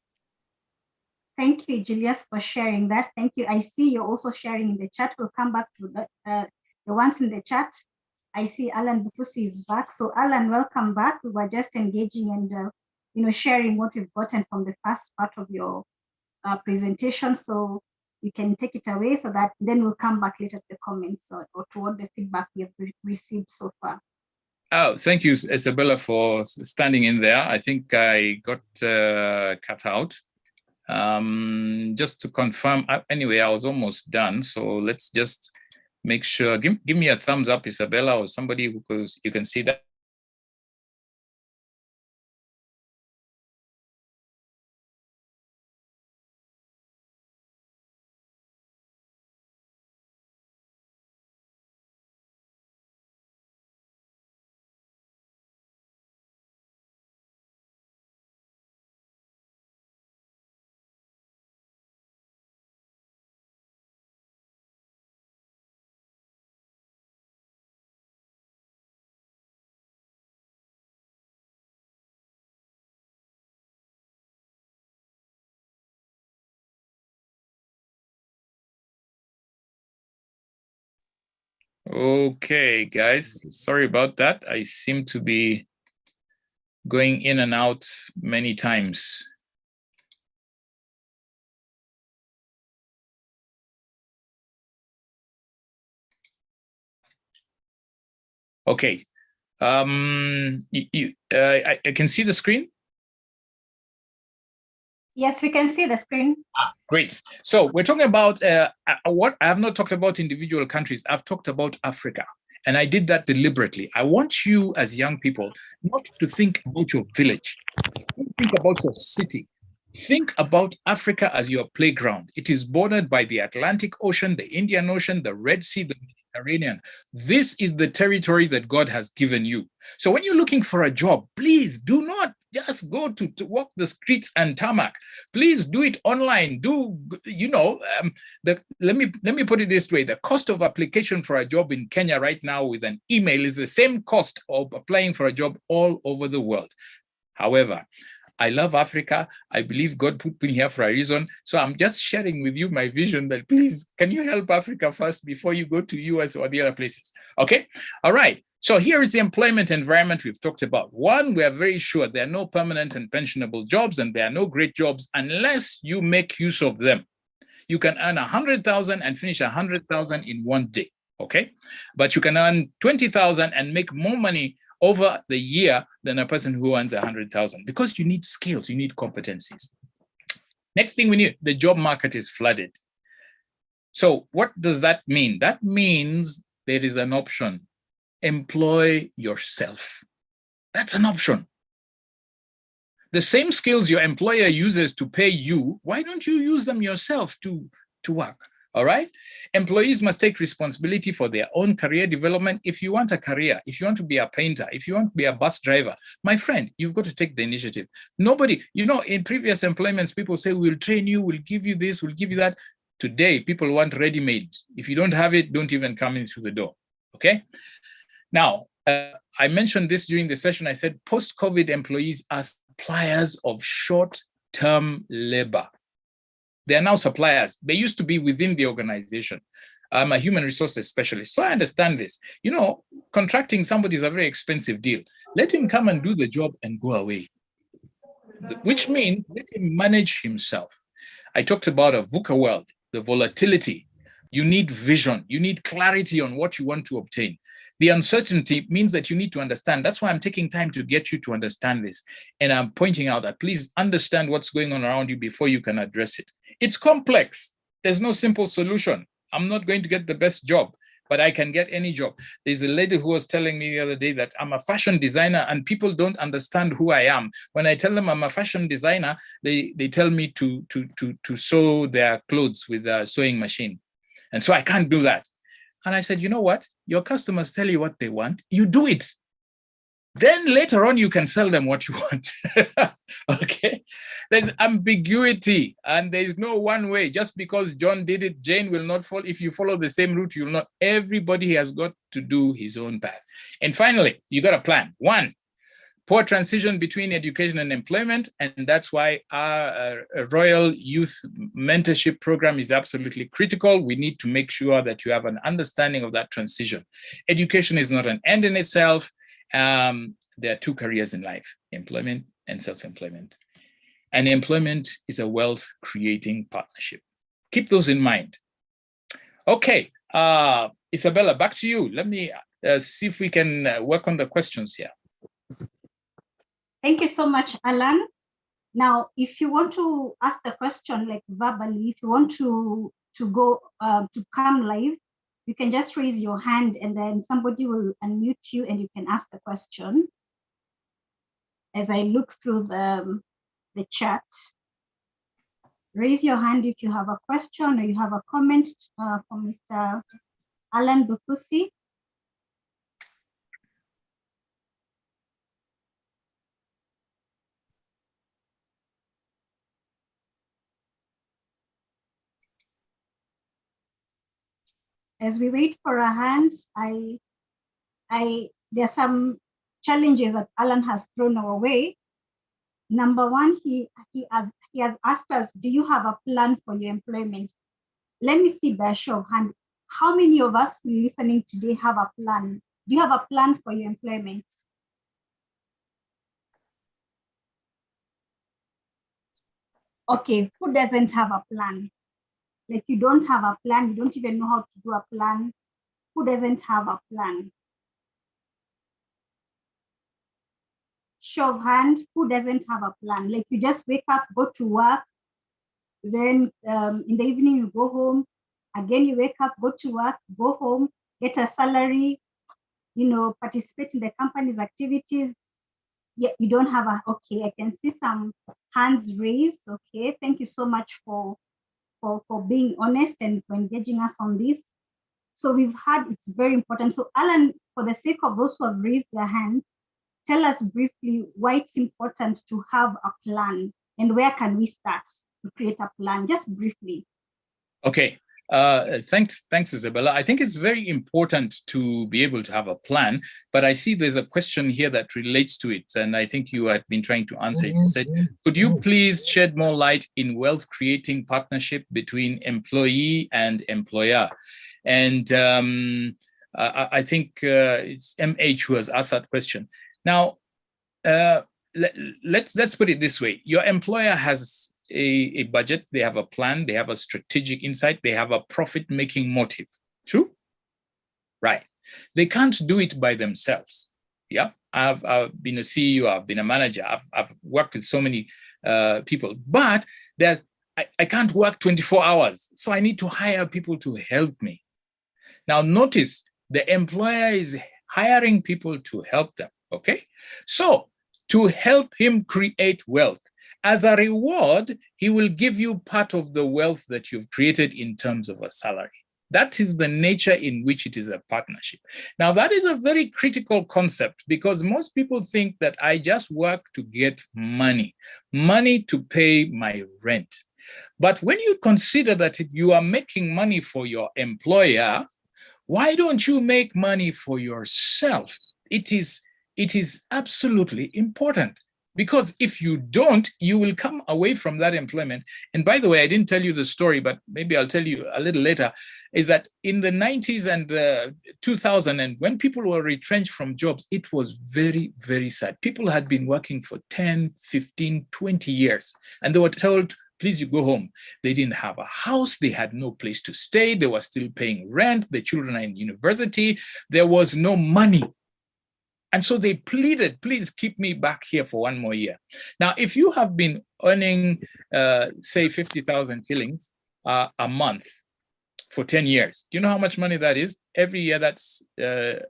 Thank you, Julius, for sharing that. Thank you. I see you're also sharing in the chat. We'll come back to the ones in the chat. I see Alan Bufusi is back. So Alan, welcome back. We were just engaging and sharing what we've gotten from the first part of your presentation. So you can take it away so that then we'll come back later to the comments or toward the feedback we have received so far. Oh, thank you, Isabella, for standing in there. I think I got cut out. Just to confirm, anyway, I was almost done. So let's just make sure, give me a thumbs up, Isabella, or somebody who goes, you can see that. Okay, guys, sorry about that. I seem to be going in and out many times. Okay, I can see the screen. Yes, we can see the screen. Great. So we're talking about what I have not talked about individual countries. I've talked about Africa, and I did that deliberately. I want you as young people not to think about your village, don't think about your city. Think about Africa as your playground. It is bordered by the Atlantic Ocean, the Indian Ocean, the Red Sea, the Mediterranean. This is the territory that God has given you. So when you're looking for a job, please do not just go to walk the streets and tarmac. Please do it online. Let me put it this way: the cost of application for a job in Kenya right now with an email is the same cost of applying for a job all over the world. However, I love Africa. I believe God put me here for a reason. So I'm just sharing with you my vision that please, can you help Africa first before you go to US or the other places? Okay. All right. So here is the employment environment we've talked about. One, we are very sure there are no permanent and pensionable jobs, and there are no great jobs unless you make use of them. You can earn 100,000 and finish 100,000 in one day. Okay. But you can earn 20,000 and make more money over the year than a person who earns 100,000, because you need skills, you need competencies. Next thing we need, the job market is flooded. So what does that mean? That means there is an option. Employ yourself. That's an option. The same skills your employer uses to pay you, why don't you use them yourself to work? All right. Employees must take responsibility for their own career development. If you want a career, if you want to be a painter, if you want to be a bus driver, my friend, you've got to take the initiative. Nobody, in previous employments, people say, we'll train you, we'll give you this, we'll give you that. Today, people want ready-made. If you don't have it, don't even come in through the door. Okay. Now, I mentioned this during the session. I said, post-COVID employees are suppliers of short-term labor. They are now suppliers. They used to be within the organization. I'm a human resources specialist, so I understand this. Contracting somebody is a very expensive deal. Let him come and do the job and go away, which means let him manage himself. I talked about a VUCA world, the volatility. You need vision. You need clarity on what you want to obtain. The uncertainty means that you need to understand. That's why I'm taking time to get you to understand this. And I'm pointing out that please understand what's going on around you before you can address it. It's complex. There's no simple solution. I'm not going to get the best job, but I can get any job. There's a lady who was telling me the other day that I'm a fashion designer and people don't understand who I am. When I tell them I'm a fashion designer, they tell me to sew their clothes with a sewing machine. And so I can't do that. And I said, you know what? Your customers tell you what they want. You do it. Then later on, you can sell them what you want. Okay? There's ambiguity and there's no one way. Just because John did it, Jane will not fall. If you follow the same route, you will not. Everybody has got to do his own path. And finally, you got a plan. One, poor transition between education and employment. And that's why our Royal Youth Mentorship Program is absolutely critical. We need to make sure that you have an understanding of that transition. Education is not an end in itself. There are two careers in life, employment and self-employment. And employment is a wealth-creating partnership. Keep those in mind. Okay, Isabella, back to you. Let me see if we can work on the questions here. Thank you so much, Alan. Now, if you want to ask the question like verbally, if you want to go to come live, you can just raise your hand and then somebody will unmute you and you can ask the question. As I look through the chat, raise your hand if you have a question or you have a comment from Mr. Alan Bukusi. As we wait for a hand, there are some challenges that Alan has thrown our way. Number one, he has asked us, do you have a plan for your employment? Let me see by a show of hand. how many of us listening today have a plan? Do you have a plan for your employment? Okay, who doesn't have a plan? Like you don't have a plan, you don't even know how to do a plan. Who doesn't have a plan? Show of hand, who doesn't have a plan? Like you just wake up, go to work, then in the evening you go home, again you wake up, go to work, go home, get a salary, participate in the company's activities. Yeah, you don't have a, okay, I can see some hands raised. Okay, thank you so much for being honest and for engaging us on this. So we've had, it's very important. So Alan, for the sake of those who have raised their hand, tell us briefly why it's important to have a plan and where can we start to create a plan, just briefly. Okay. Thanks, Isabella. I think it's very important to be able to have a plan, but I see there's a question here that relates to it, and I think you had been trying to answer it. You said, could you please shed more light in wealth creating partnership between employee and employer? And I think it's MH who has asked that question. Now, let's put it this way. Your employer has a budget, they have a plan, they have a strategic insight, they have a profit-making motive. True? Right. They can't do it by themselves. Yeah. I've been a CEO, I've been a manager, I've worked with so many people, but I can't work 24 hours. So I need to hire people to help me. Now notice the employer is hiring people to help them. Okay. So to help him create wealth, as a reward, he will give you part of the wealth that you've created in terms of a salary. That is the nature in which it is a partnership. Now, that is a very critical concept because most people think that I just work to get money to pay my rent. But when you consider that you are making money for your employer, why don't you make money for yourself? It is absolutely important. Because if you don't, you will come away from that employment. And by the way, I didn't tell you the story, but maybe I'll tell you a little later, is that in the 90s and 2000, and when people were retrenched from jobs, it was very, very sad. People had been working for 10, 15, 20 years, and they were told, please, you go home. They didn't have a house. They had no place to stay. They were still paying rent. The children are in university. There was no money. And so they pleaded, please keep me back here for one more year. Now, if you have been earning, say, 50,000 shillings a month for 10 years, do you know how much money that is? Every year, that's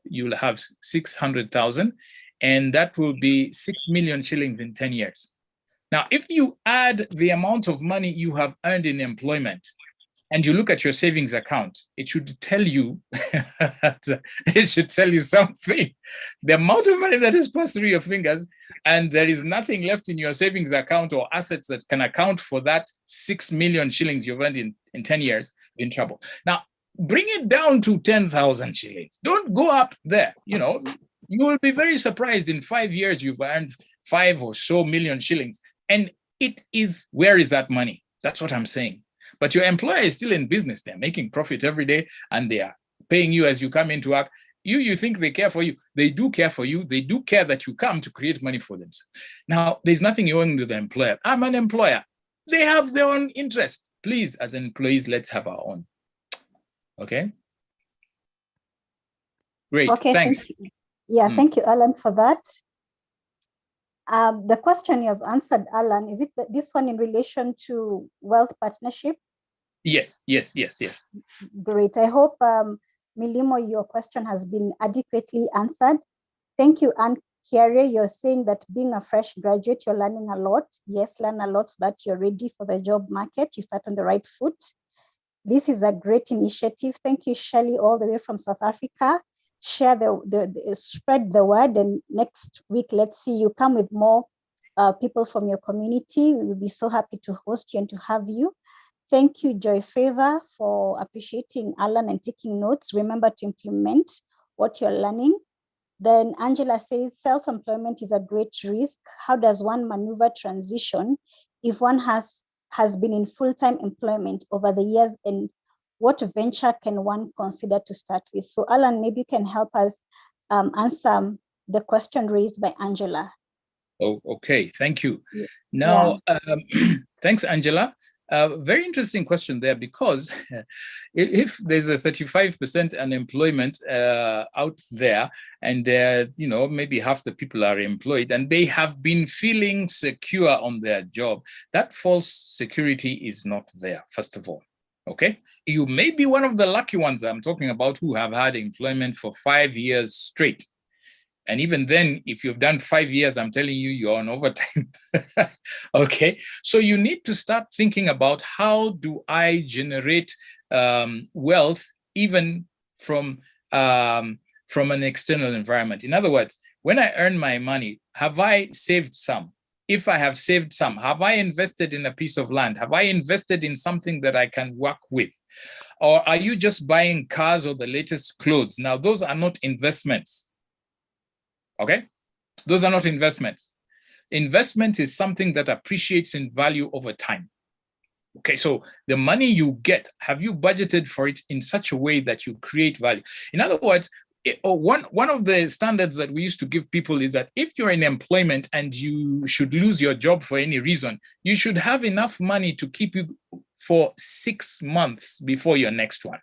you'll have 600,000, and that will be 6 million shillings in 10 years. Now, if you add the amount of money you have earned in employment, and you look at your savings account, it should tell you, something. The amount of money that has passed through your fingers, and there is nothing left in your savings account or assets that can account for that 6 million shillings you've earned in 10 years, you're in trouble. Now, bring it down to 10,000 shillings. Don't go up there. You will be very surprised in 5 years you've earned 5 or so million shillings. And where is that money? That's what I'm saying. But your employer is still in business. They're making profit every day and they are paying you as you come into work. You think they care for you. They do care for you. They do care that you come to create money for them. Now, there's nothing owing to the employer. I'm an employer. They have their own interest. Please, as employees, let's have our own. Okay? Great, okay, thanks. Thank you. Yeah, Thank you, Alan, for that. The question you have answered, Alan, is it this one in relation to wealth partnership? Yes. Great. I hope, Milimo, your question has been adequately answered. Thank you, Anne Kiare. You're saying that being a fresh graduate, you're learning a lot. Yes, learn a lot so that you're ready for the job market. You start on the right foot. This is a great initiative. Thank you, Shelley, all the way from South Africa. Share spread the word, and next week, let's see you come with more people from your community. We will be so happy to host you and to have you. Thank you, Joy Favor, for appreciating Alan and taking notes. Remember to implement what you're learning. Then Angela says, self-employment is a great risk. How does one maneuver transition if one has been in full-time employment over the years and what venture can one consider to start with? So Alan, maybe you can help us answer the question raised by Angela. Oh, okay, thank you. Yeah. Now, thanks, Angela. Very interesting question there, because if there's a 35% unemployment out there, and maybe half the people are employed and they have been feeling secure on their job, that false security is not there, first of all. Okay, you may be one of the lucky ones I'm talking about who have had employment for 5 years straight. And even then, if you've done 5 years, I'm telling you, you're on overtime. Okay, so you need to start thinking about, how do I generate wealth even from an external environment? In other words, when I earn my money, have I saved some? If I have saved some, have I invested in a piece of land? Have I invested in something that I can work with? Or are you just buying cars or the latest clothes? Now, those are not investments. Okay, those are not investments. Investment is something that appreciates in value over time. Okay, so the money you get, have you budgeted for it in such a way that you create value? In other words, one of the standards that we used to give people is that if you're in employment and you should lose your job for any reason, you should have enough money to keep you for 6 months before your next one.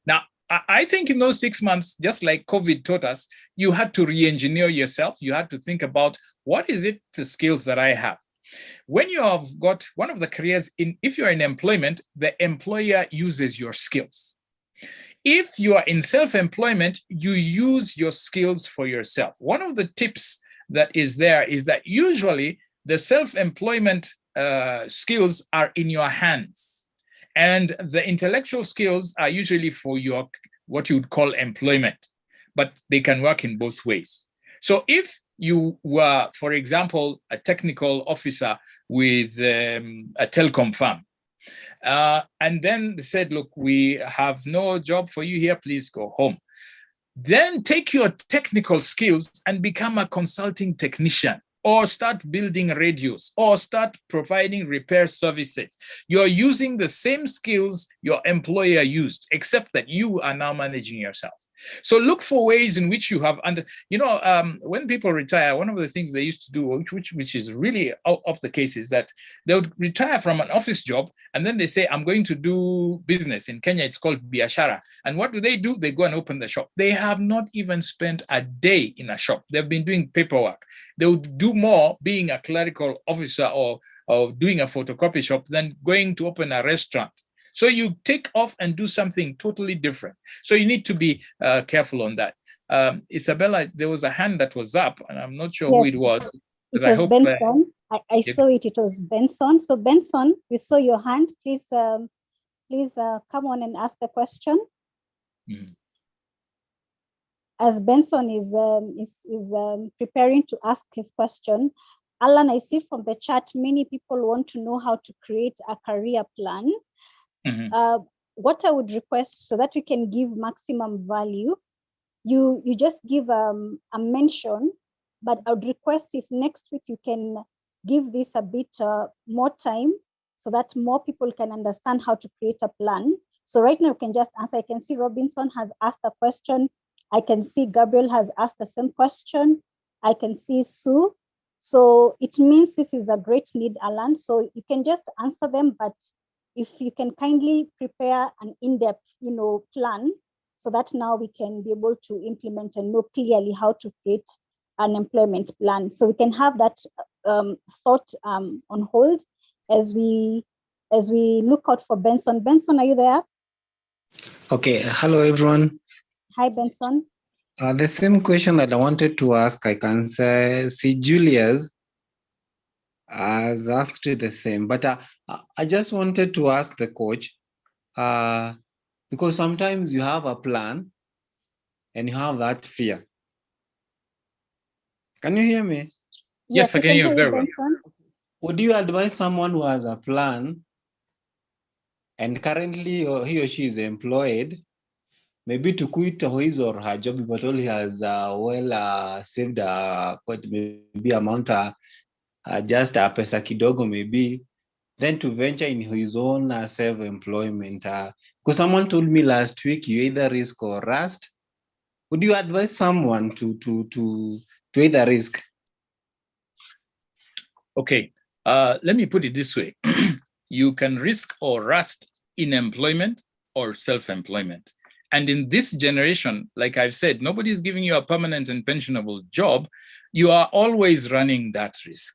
Now, I think in those 6 months, just like COVID taught us, you had to re-engineer yourself. You had to think about, what is it, the skills that I have? When you have got one of the careers if you're in employment, the employer uses your skills. If you are in self-employment, you use your skills for yourself. One of the tips that is there is that usually the self-employment skills are in your hands. And the intellectual skills are usually for your, what you would call employment, but they can work in both ways. So if you were, for example, a technical officer with a telecom firm, and then they said, look, we have no job for you here, please go home. Then take your technical skills and become a consulting technician, or start building radios, or start providing repair services. You're using the same skills your employer used, except that you are now managing yourself. So look for ways in which you have when people retire, one of the things they used to do, which is really off the case, is that they would retire from an office job and then they say, I'm going to do business. In Kenya, it's called biashara. And what do? They go and open the shop. They have not even spent a day in a shop. They've been doing paperwork. They would do more being a clerical officer or doing a photocopy shop than going to open a restaurant. So you take off and do something totally different. So you need to be careful on that. Isabella, there was a hand that was up, and I'm not sure who it was. It was Benson. I saw it. It was Benson. So Benson, we saw your hand. Please come on and ask the question. Mm. As Benson is preparing to ask his question, Alan, I see from the chat, many people want to know how to create a career plan. Mm-hmm. What I would request, so that we can give maximum value, you just give a mention, but I would request if next week you can give this a bit more time, so that more people can understand how to create a plan. So right now you can just answer. I can see Robinson has asked a question. I can see Gabriel has asked the same question. I can see Sue. So it means this is a great need, Alan. So you can just answer them, but if you can kindly prepare an in-depth, plan, so that now we can be able to implement and know clearly how to create an employment plan. So we can have that thought on hold as we look out for Benson. Benson, are you there? Okay. Hello, everyone. Hi, Benson. The same question that I wanted to ask, I can see Julius has asked the same, but I just wanted to ask the coach, because sometimes you have a plan and you have that fear. Can you hear me? Yes, I can hear you very well. Would you advise someone who has a plan and currently he or she is employed, maybe to quit his or her job, but only has saved quite maybe amount, just a pesa kidogo maybe, then to venture in his own self-employment? Because someone told me last week, you either risk or rust. Would you advise someone to either risk? Okay, let me put it this way. You can risk or rust in employment or self-employment. And in this generation, like I've said, nobody is giving you a permanent and pensionable job. You are always running that risk.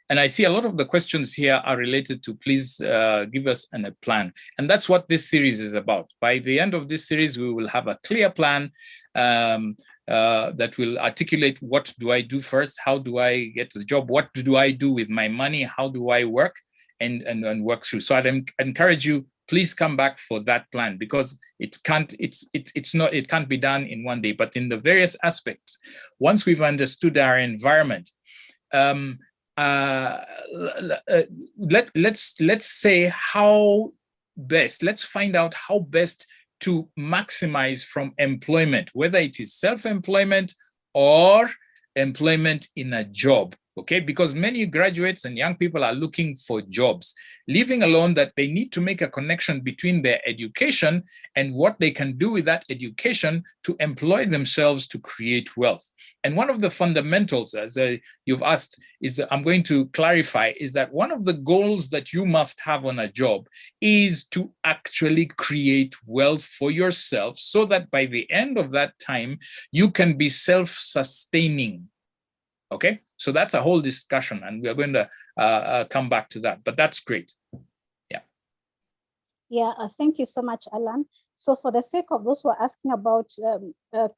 And I see a lot of the questions here are related to please give us a plan. And that's what this series is about. By the end of this series, we will have a clear plan that will articulate what do I do first, how do I get the job, what do I do with my money, how do I work and work through. So I'd encourage you, please come back for that plan, because it can't be done in one day, but in the various aspects. Once we've understood our environment, let's say how best, let's find out how best to maximize from employment, whether it is self-employment or employment in a job, okay? Because many graduates and young people are looking for jobs, leaving alone that they need to make a connection between their education and what they can do with that education to employ themselves to create wealth. And one of the fundamentals, as you've asked, is that I'm going to clarify, is that one of the goals that you must have on a job is to actually create wealth for yourself so that by the end of that time, you can be self-sustaining. Okay, so that's a whole discussion, and we are going to come back to that, but that's great. Yeah. Yeah, thank you so much, Alan. So for the sake of those who are asking about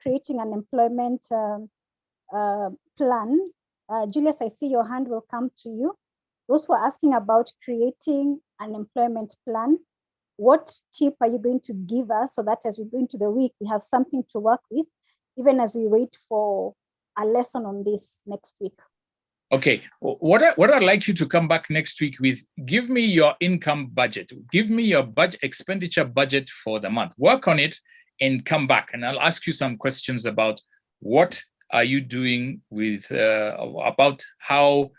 creating an employment plan, Julius, I see your hand will come to you. Those who are asking about creating an employment plan, what tip are you going to give us so that as we go into the week, we have something to work with, even as we wait for a lesson on this next week? Okay, what I'd like you to come back next week with, give me your income budget, give me your expenditure budget for the month, work on it and come back. And I'll ask you some questions about what are you doing with, about how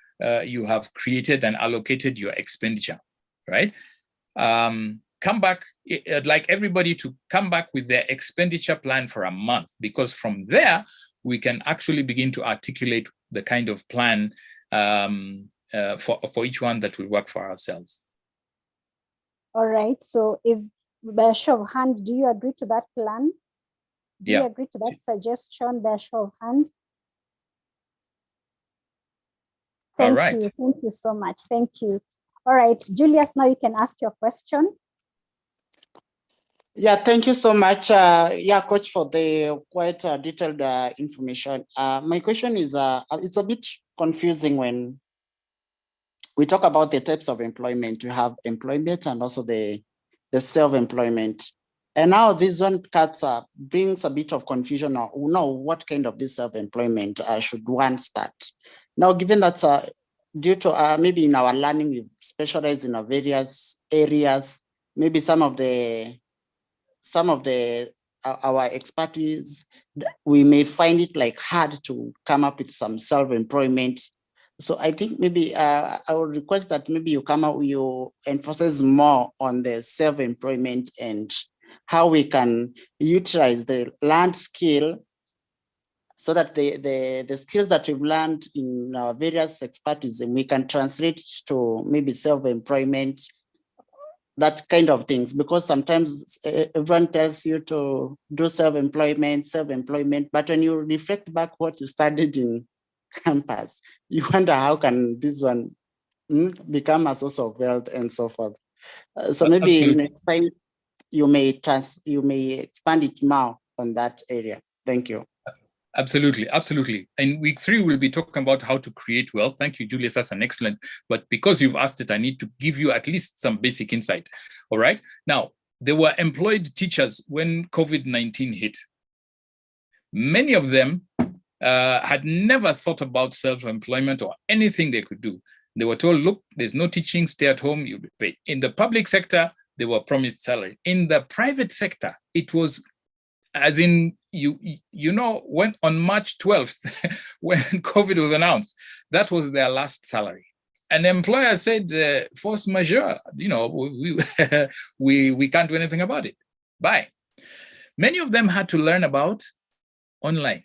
you have created and allocated your expenditure, right? Come back, I'd like everybody to come back with their expenditure plan for a month, because from there, we can actually begin to articulate the kind of plan for each one that will work for ourselves. All right, so is by show of hand, do you agree to that plan? Do you agree to that suggestion by show of hand? Thank you. Thank you so much. Thank you. All right, Julius, now you can ask your question. Yeah, thank you so much. Yeah, Coach, for the quite detailed information. My question is, it's a bit confusing when we talk about the types of employment. We have employment and also the self-employment. And now this one brings a bit of confusion on what kind of this self-employment should one start. Now, given that due to maybe in our learning, we specialize in various areas, maybe some of our expertise, we may find it like hard to come up with some self-employment. So I think maybe I would request that maybe you emphasize more on the self-employment and how we can utilize the learned skill so that the skills that we've learned in our various expertise, and we can translate to maybe self-employment, that kind of things, because sometimes everyone tells you to do self-employment, but when you reflect back what you studied in campus, you wonder how can this one become a source of wealth and so forth. So maybe next time you may expand it more on that area. Thank you. Absolutely, absolutely. In week 3, we'll be talking about how to create wealth. Thank you, Julius. That's an excellent. But because you've asked it, I need to give you at least some basic insight. All right. Now, there were employed teachers when COVID-19 hit. Many of them had never thought about self-employment or anything they could do. They were told, look, there's no teaching, stay at home, you'll be paid. In the public sector, they were promised salary. In the private sector, it was as in, when on March 12th, when COVID was announced, that was their last salary. an employer said, force majeure, we can't do anything about it. Bye. Many of them had to learn about online.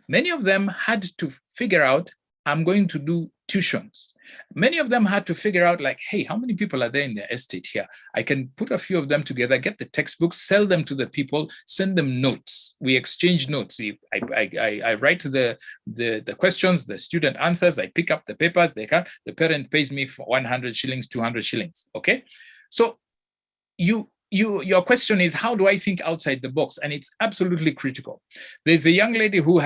Many of them had to figure out, I'm going to do tuitions. Many of them had to figure out, like, hey, how many people are there in the estate here? I can put a few of them together, get the textbooks, sell them to the people, send them notes. We exchange notes. I write the questions, the student answers, I pick up the papers, the parent pays me for 100 shillings, 200 shillings, okay? So your question is, how do I think outside the box? And it's absolutely critical. There's a young lady who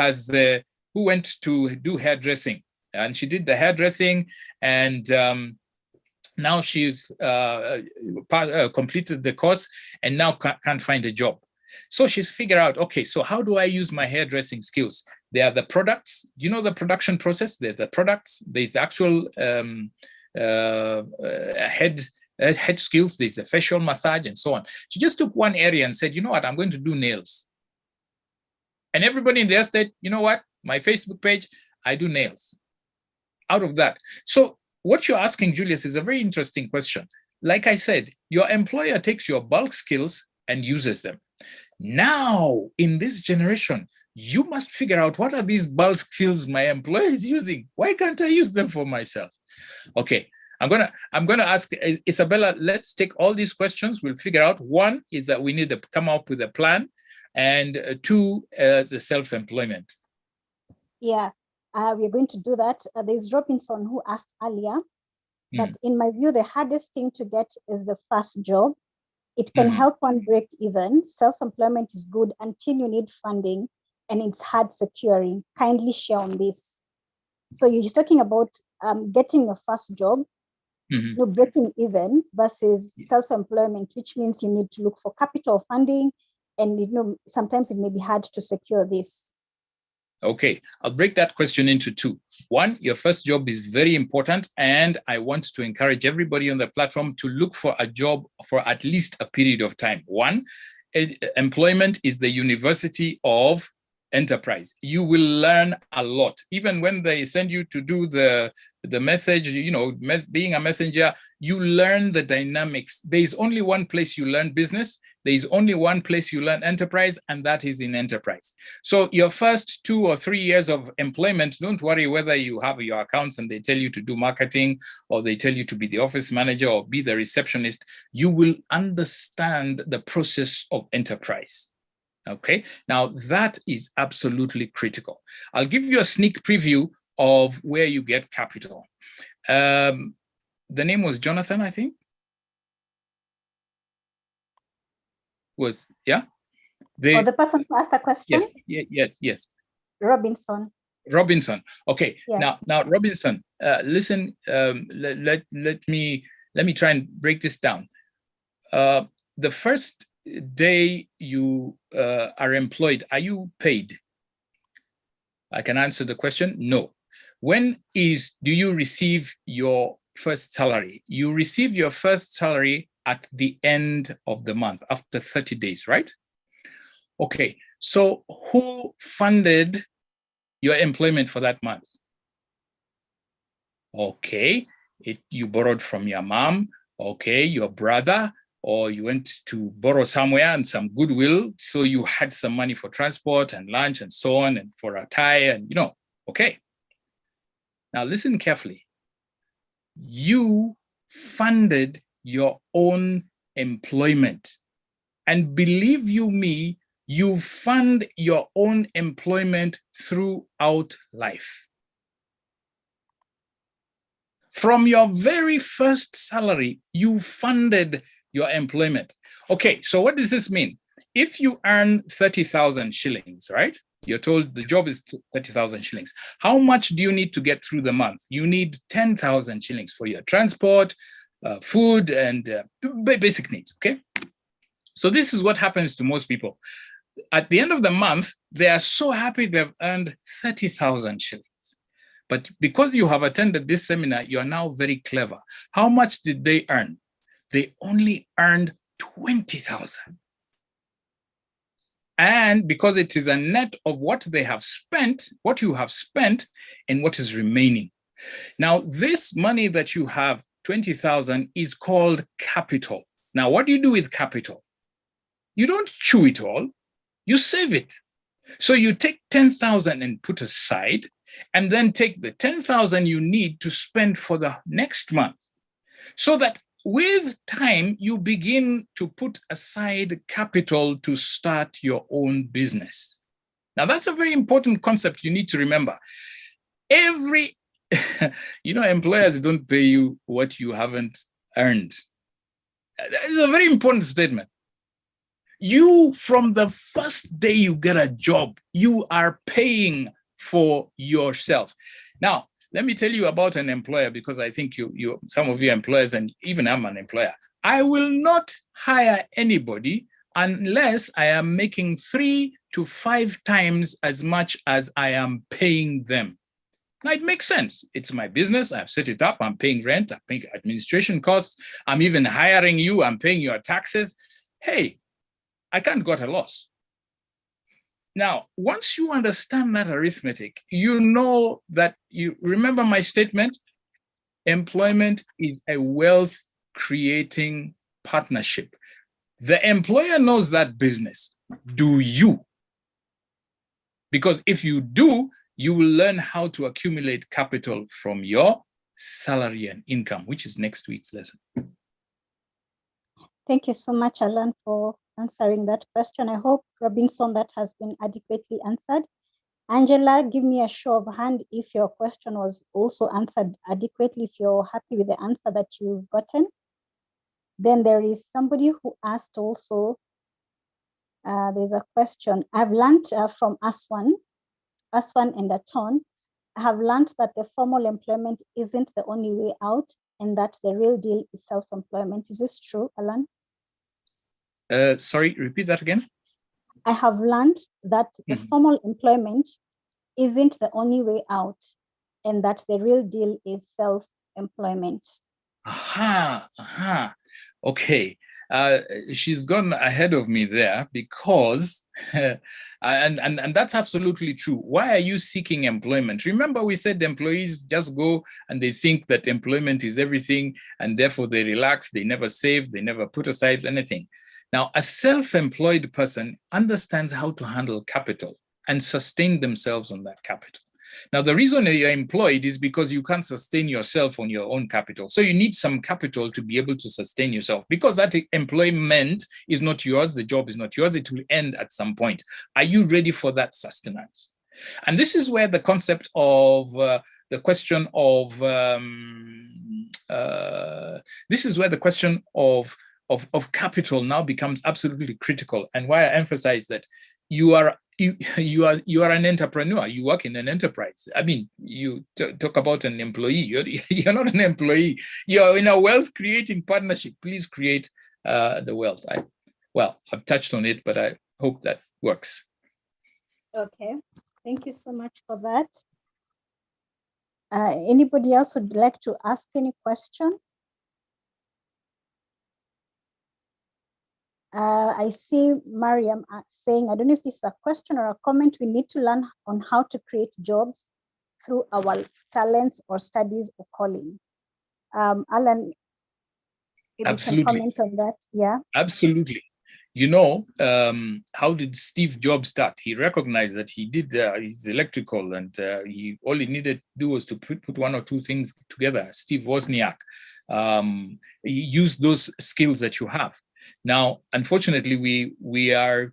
went to do hairdressing, and she did the hairdressing, and now she's completed the course and now can't find a job. So she's figured out, okay, so how do I use my hairdressing skills? There are the products. You know the production process? There's the products. There's the actual head skills. There's the facial massage and so on. She just took one area and said, you know what, I'm going to do nails. And everybody in the estate, you know what, my Facebook page, I do nails. Out of that. So what you're asking, Julius, is a very interesting question. Like I said, your employer takes your bulk skills and uses them. Now, in this generation, you must figure out, what are these bulk skills my employer is using? Why can't I use them for myself? Okay, I'm gonna ask Isabella, let's take all these questions. We'll figure out. One is that we need to come up with a plan, and two, the self-employment. Yeah, we're going to do that. There's Robinson who asked earlier, but in my view, the hardest thing to get is the first job. It can help one break even. Self-employment is good until you need funding, and it's hard securing. Kindly share on this. So he's talking about getting a first job, breaking even, versus self-employment, which means you need to look for capital funding, and sometimes it may be hard to secure this. Okay, I'll break that question into two. One, your first job is very important, and I want to encourage everybody on the platform to look for a job for at least a period of time. One, employment is the university of enterprise. You will learn a lot. Even when they send you to do the message, being a messenger, you learn the dynamics. There is only one place you learn business. There is only one place you learn enterprise, and that is in enterprise. So your first 2 or 3 years of employment, don't worry whether you have your accounts and they tell you to do marketing, or they tell you to be the office manager or be the receptionist. You will understand the process of enterprise. Okay, now that is absolutely critical. I'll give you a sneak preview of where you get capital. The name was Jonathan, I think. The person who asked the question? Yes. Robinson. Okay. Yeah. Now Robinson, listen. Let me try and break this down. The first day you are employed, are you paid? I can answer the question. No. When do you receive your first salary? You receive your first salary at the end of the month, after 30 days, right? Okay, so who funded your employment for that month? Okay, you borrowed from your mom, okay, your brother, or you went to borrow somewhere and some goodwill, so you had some money for transport and lunch and so on, and for a tie, and okay. Now listen carefully. You funded your own employment. And believe you me, you fund your own employment throughout life. From your very first salary, you funded your employment. Okay, so what does this mean? If you earn 30,000 shillings, right? You're told the job is 30,000 shillings. How much do you need to get through the month? You need 10,000 shillings for your transport, food, and basic needs, okay? So this is what happens to most people. At the end of the month, they are so happy they've earned 30,000 shillings. But because you have attended this seminar, you are now very clever. How much did they earn? They only earned 20,000. And because it is a net of what they have spent, what you have spent, and what is remaining. Now, this money that you have, 20,000, is called capital. Now, what do you do with capital? You don't chew it all, you save it. So you take 10,000 and put aside, and then take the 10,000 you need to spend for the next month. So that with time, you begin to put aside capital to start your own business. Now, that's a very important concept you need to remember. Employers don't pay you what you haven't earned. That is a very important statement. You, from the first day you get a job, you are paying for yourself. Now, let me tell you about an employer, because I think some of you employers, and even I'm an employer, I will not hire anybody unless I am making 3 to 5 times as much as I am paying them. Now, it makes sense. It's my business. I've set it up. I'm paying rent. I'm paying administration costs. I'm even hiring you. I'm paying your taxes. Hey, I can't go at a loss. Now, once you understand that arithmetic, you know that you remember my statement, employment is a wealth creating partnership. The employer knows that business. Do you? Because if you do, you will learn how to accumulate capital from your salary and income, which is next week's lesson. Thank you so much, Alan, for answering that question. I hope, Robinson, that has been adequately answered. Angela, give me a show of hand if your question was also answered adequately, if you're happy with the answer that you've gotten. Then there is somebody who asked also, there's a question. I've learned from Aswan and Aton, I have learned that the formal employment isn't the only way out and that the real deal is self-employment. Is this true, Alan? Sorry, repeat that again. I have learned that the formal employment isn't the only way out and that the real deal is self-employment. Okay. She's gone ahead of me there because, and that's absolutely true. Why are you seeking employment? Remember, we said employees just go and they think that employment is everything, and therefore they relax, they never save, they never put aside anything. Now, a self-employed person understands how to handle capital and sustain themselves on that capital. Now, the reason you're employed is because you can't sustain yourself on your own capital. So you need some capital to be able to sustain yourself, because that employment is not yours. The job is not yours. It will end at some point. Are you ready for that sustenance? And this is where the concept of the question of capital now becomes absolutely critical, and why I emphasize that you are an entrepreneur. You work in an enterprise. I mean, you talk about an employee. You're not an employee. You're in a wealth creating partnership. Please create the wealth. I've touched on it, but I hope that works. Okay, thank you so much for that. Anybody else would like to ask any question? I see Mariam saying, I don't know if this is a question or a comment, we need to learn on how to create jobs through our talents or studies or calling. Alan, if Absolutely. you can comment on that. Yeah. Absolutely. You know, how did Steve Jobs start? He recognized that he did his electrical, and all he needed to do was to put one or two things together. Steve Wozniak, he used those skills that you have. Now, unfortunately, we are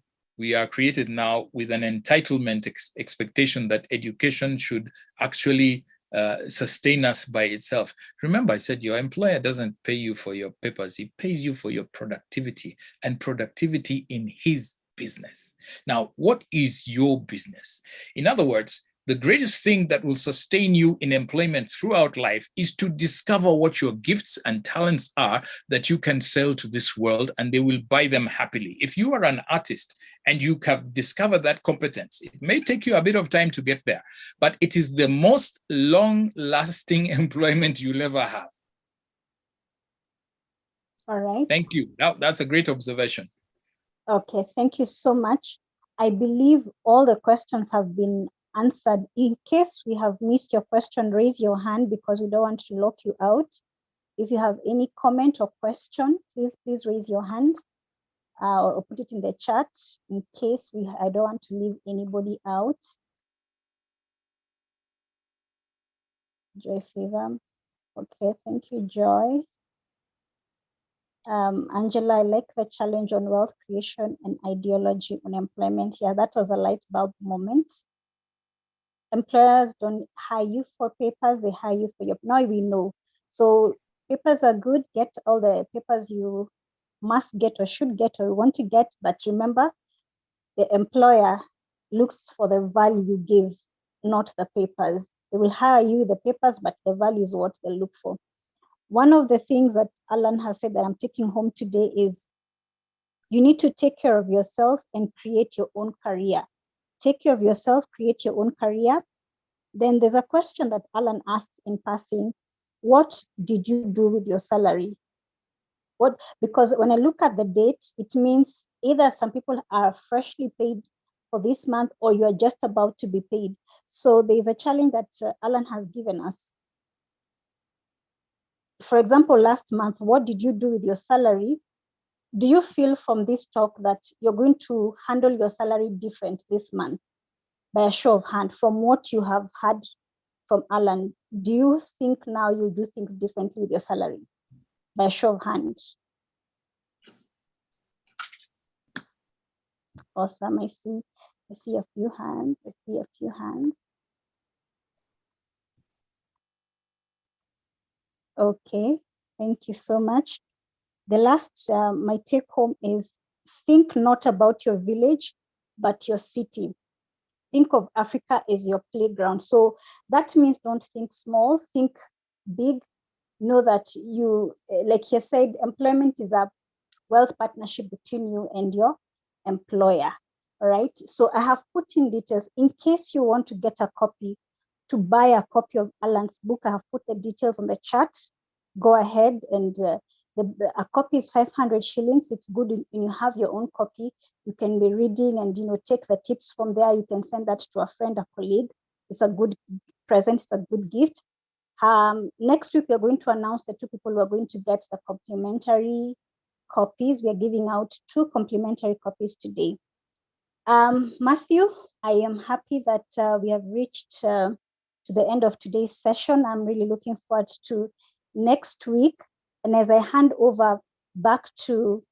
created now with an entitlement expectation that education should actually sustain us by itself. Remember, I said your employer doesn't pay you for your papers. He pays you for your productivity, and productivity in his business. Now, what is your business? In other words, the greatest thing that will sustain you in employment throughout life is to discover what your gifts and talents are that you can sell to this world, and they will buy them happily. If you are an artist and you have discovered that competence, it may take you a bit of time to get there, but it is the most long-lasting employment you'll ever have. All right. Thank you. That's a great observation. Okay, thank you so much. I believe all the questions have been answered. In case we have missed your question, raise your hand because we don't want to lock you out. If you have any comment or question, please raise your hand or put it in the chat in case I don't want to leave anybody out. Joy Favor. Okay, thank you, Joy. Angela, I like the challenge on wealth creation and ideology on employment. Yeah, that was a light bulb moment. Employers don't hire you for papers, they hire you for your, now we know. So papers are good, get all the papers you must get or should get or want to get, but remember, the employer looks for the value you give, not the papers. They will hire you the papers, but the value is what they look for. One of the things that Alan has said that I'm taking home today is you need to take care of yourself and create your own career. Take care of yourself, create your own career. Then there's a question that Alan asked in passing. What did you do with your salary? Because when I look at the dates, it means either some people are freshly paid for this month or you are just about to be paid. So there's a challenge that Alan has given us. For example, last month, what did you do with your salary? Do you feel from this talk that you're going to handle your salary different this month? By a show of hand, from what you have had from Alan, do you think now you do things differently with your salary? By a show of hand. Awesome, I see a few hands, Okay, thank you so much. The last, my take home is think not about your village, but your city. Think of Africa as your playground. So that means don't think small, think big. Know that you, like he said, employment is a wealth partnership between you and your employer. All right. So I have put in details in case you want to get a copy, to buy a copy of Alan's book. I have put the details on the chat. Go ahead and a copy is 500 shillings. It's good when you have your own copy. You can be reading and take the tips from there. You can send that to a friend, a colleague. It's a good present. It's a good gift. Next week, we're going to announce the 2 people who are going to get the complimentary copies. We are giving out 2 complimentary copies today. Matthew, I am happy that we have reached to the end of today's session. I'm really looking forward to next week. And as I hand over back to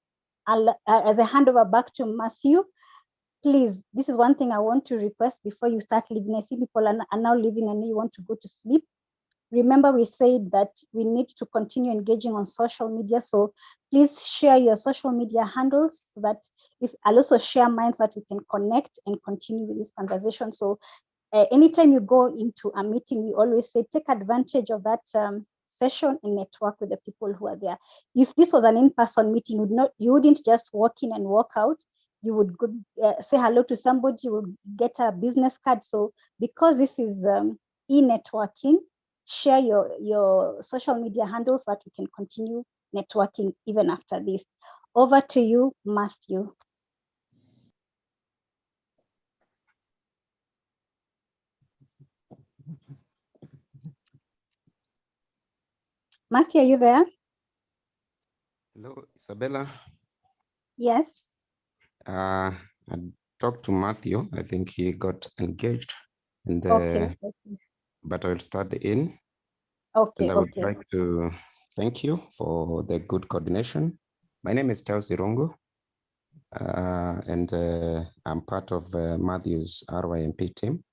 Matthew, please, this is one thing I want to request before you start leaving. I see people are now leaving and you want to go to sleep. Remember, we said that we need to continue engaging on social media. So please share your social media handles so that I'll also share mine so that we can connect and continue with this conversation. So anytime you go into a meeting, we always say, take advantage of that session and network with the people who are there. If this was an in-person meeting, you wouldn't just walk in and walk out. You would go, say hello to somebody, you would get a business card. So because this is e-networking, share your social media handles so that we can continue networking even after this. Over to you, Matthew. Matthew, are you there? Hello, Isabella. Yes. I talked to Matthew. I think he got engaged, and Okay. but I'll start in. Okay. And I would like to thank you for the good coordination. My name is Chelsea Rongo, and I'm part of Matthew's RYMP team.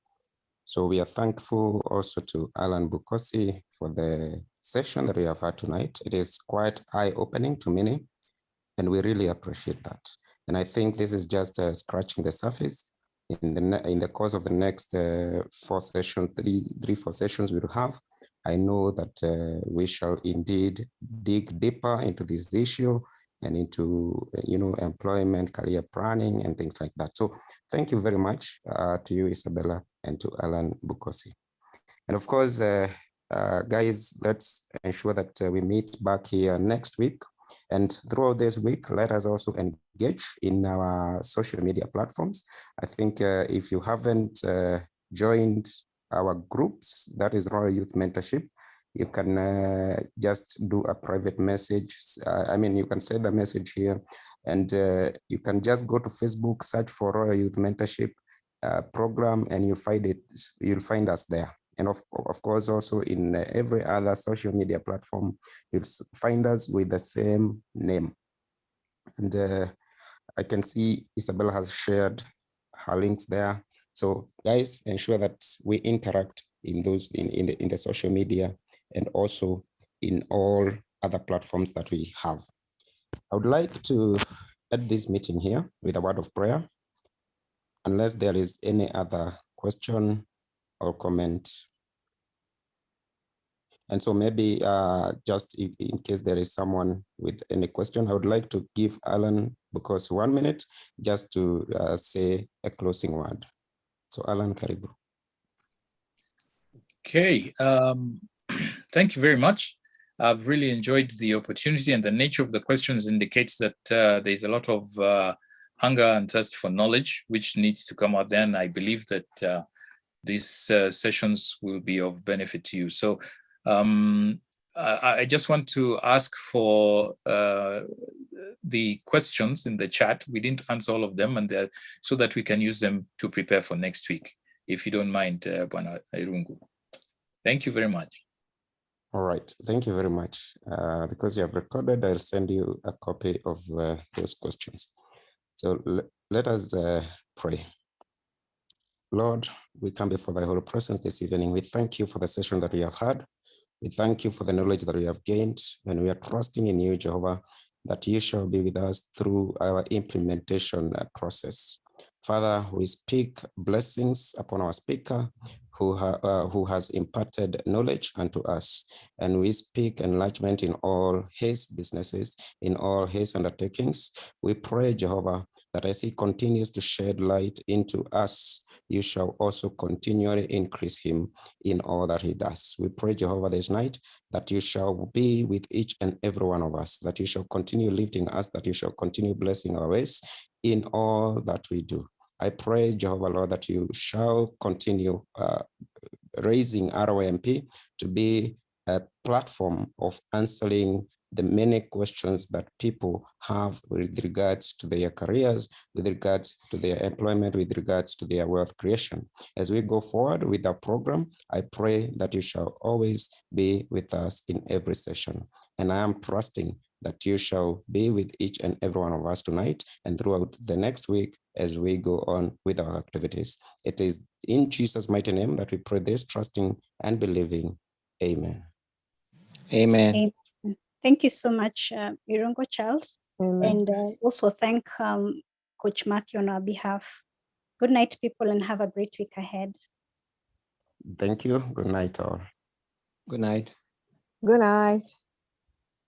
So we are thankful also to Alan Bukosi for the session that we have had tonight. It is quite eye-opening to many, and we really appreciate that. And I think this is just scratching the surface. In the course of the next 4 sessions, 4 sessions we'll have, I know that we shall indeed dig deeper into this issue and into employment, career planning, and things like that. So thank you very much to you, Isabella, and to Alan Bukosi. And of course, guys, let's ensure that we meet back here next week. And throughout this week, let us also engage in our social media platforms. I think if you haven't joined our groups, that is Royal Youth Mentorship, you can just do a private message. You can send a message here, and you can just go to Facebook, search for Royal Youth Mentorship program, and you'll find us there. And of course, also in every other social media platform, you'll find us with the same name. And I can see Isabella has shared her links there. So guys, ensure that we interact in those in the social media and also in all other platforms that we have. I would like to end this meeting here with a word of prayer, unless there is any other question or comment. And so maybe just in case there is someone with any question, I would like to give Alan, because 1 minute, just to say a closing word. So Alan, karibu. Okay, thank you very much. I've really enjoyed the opportunity, and the nature of the questions indicates that there's a lot of hunger and thirst for knowledge, which needs to come out there. And I believe that these sessions will be of benefit to you. So I just want to ask for the questions in the chat. We didn't answer all of them, and so that we can use them to prepare for next week, if you don't mind, Bwana Irungu. Thank you very much. All right, thank you very much. Because you have recorded, I'll send you a copy of those questions. So let us pray. Lord, we come before thy holy presence this evening. We thank you for the session that we have had. We thank you for the knowledge that we have gained, and we are trusting in you, Jehovah, that you shall be with us through our implementation process. Father, we speak blessings upon our speaker who has imparted knowledge unto us, and we speak enlargement in all his businesses, in all his undertakings. We pray, Jehovah, that as he continues to shed light into us, you shall also continually increase him in all that he does. We pray, Jehovah, this night, that you shall be with each and every one of us, that you shall continue lifting us, that you shall continue blessing our ways in all that we do. I pray, Jehovah, Lord, that you shall continue raising ROMP to be a platform of answering the many questions that people have with regards to their careers, with regards to their employment, with regards to their wealth creation. As we go forward with our program, I pray that you shall always be with us in every session. And I am trusting that you shall be with each and every one of us tonight and throughout the next week as we go on with our activities. It is in Jesus' mighty name that we pray this, trusting and believing. Amen. Amen. Amen. Thank you so much, Irungu Charles. Amen. And also thank Coach Matthew on our behalf. Good night, people, and have a great week ahead. Thank you. Good night, all. Good night. Good night.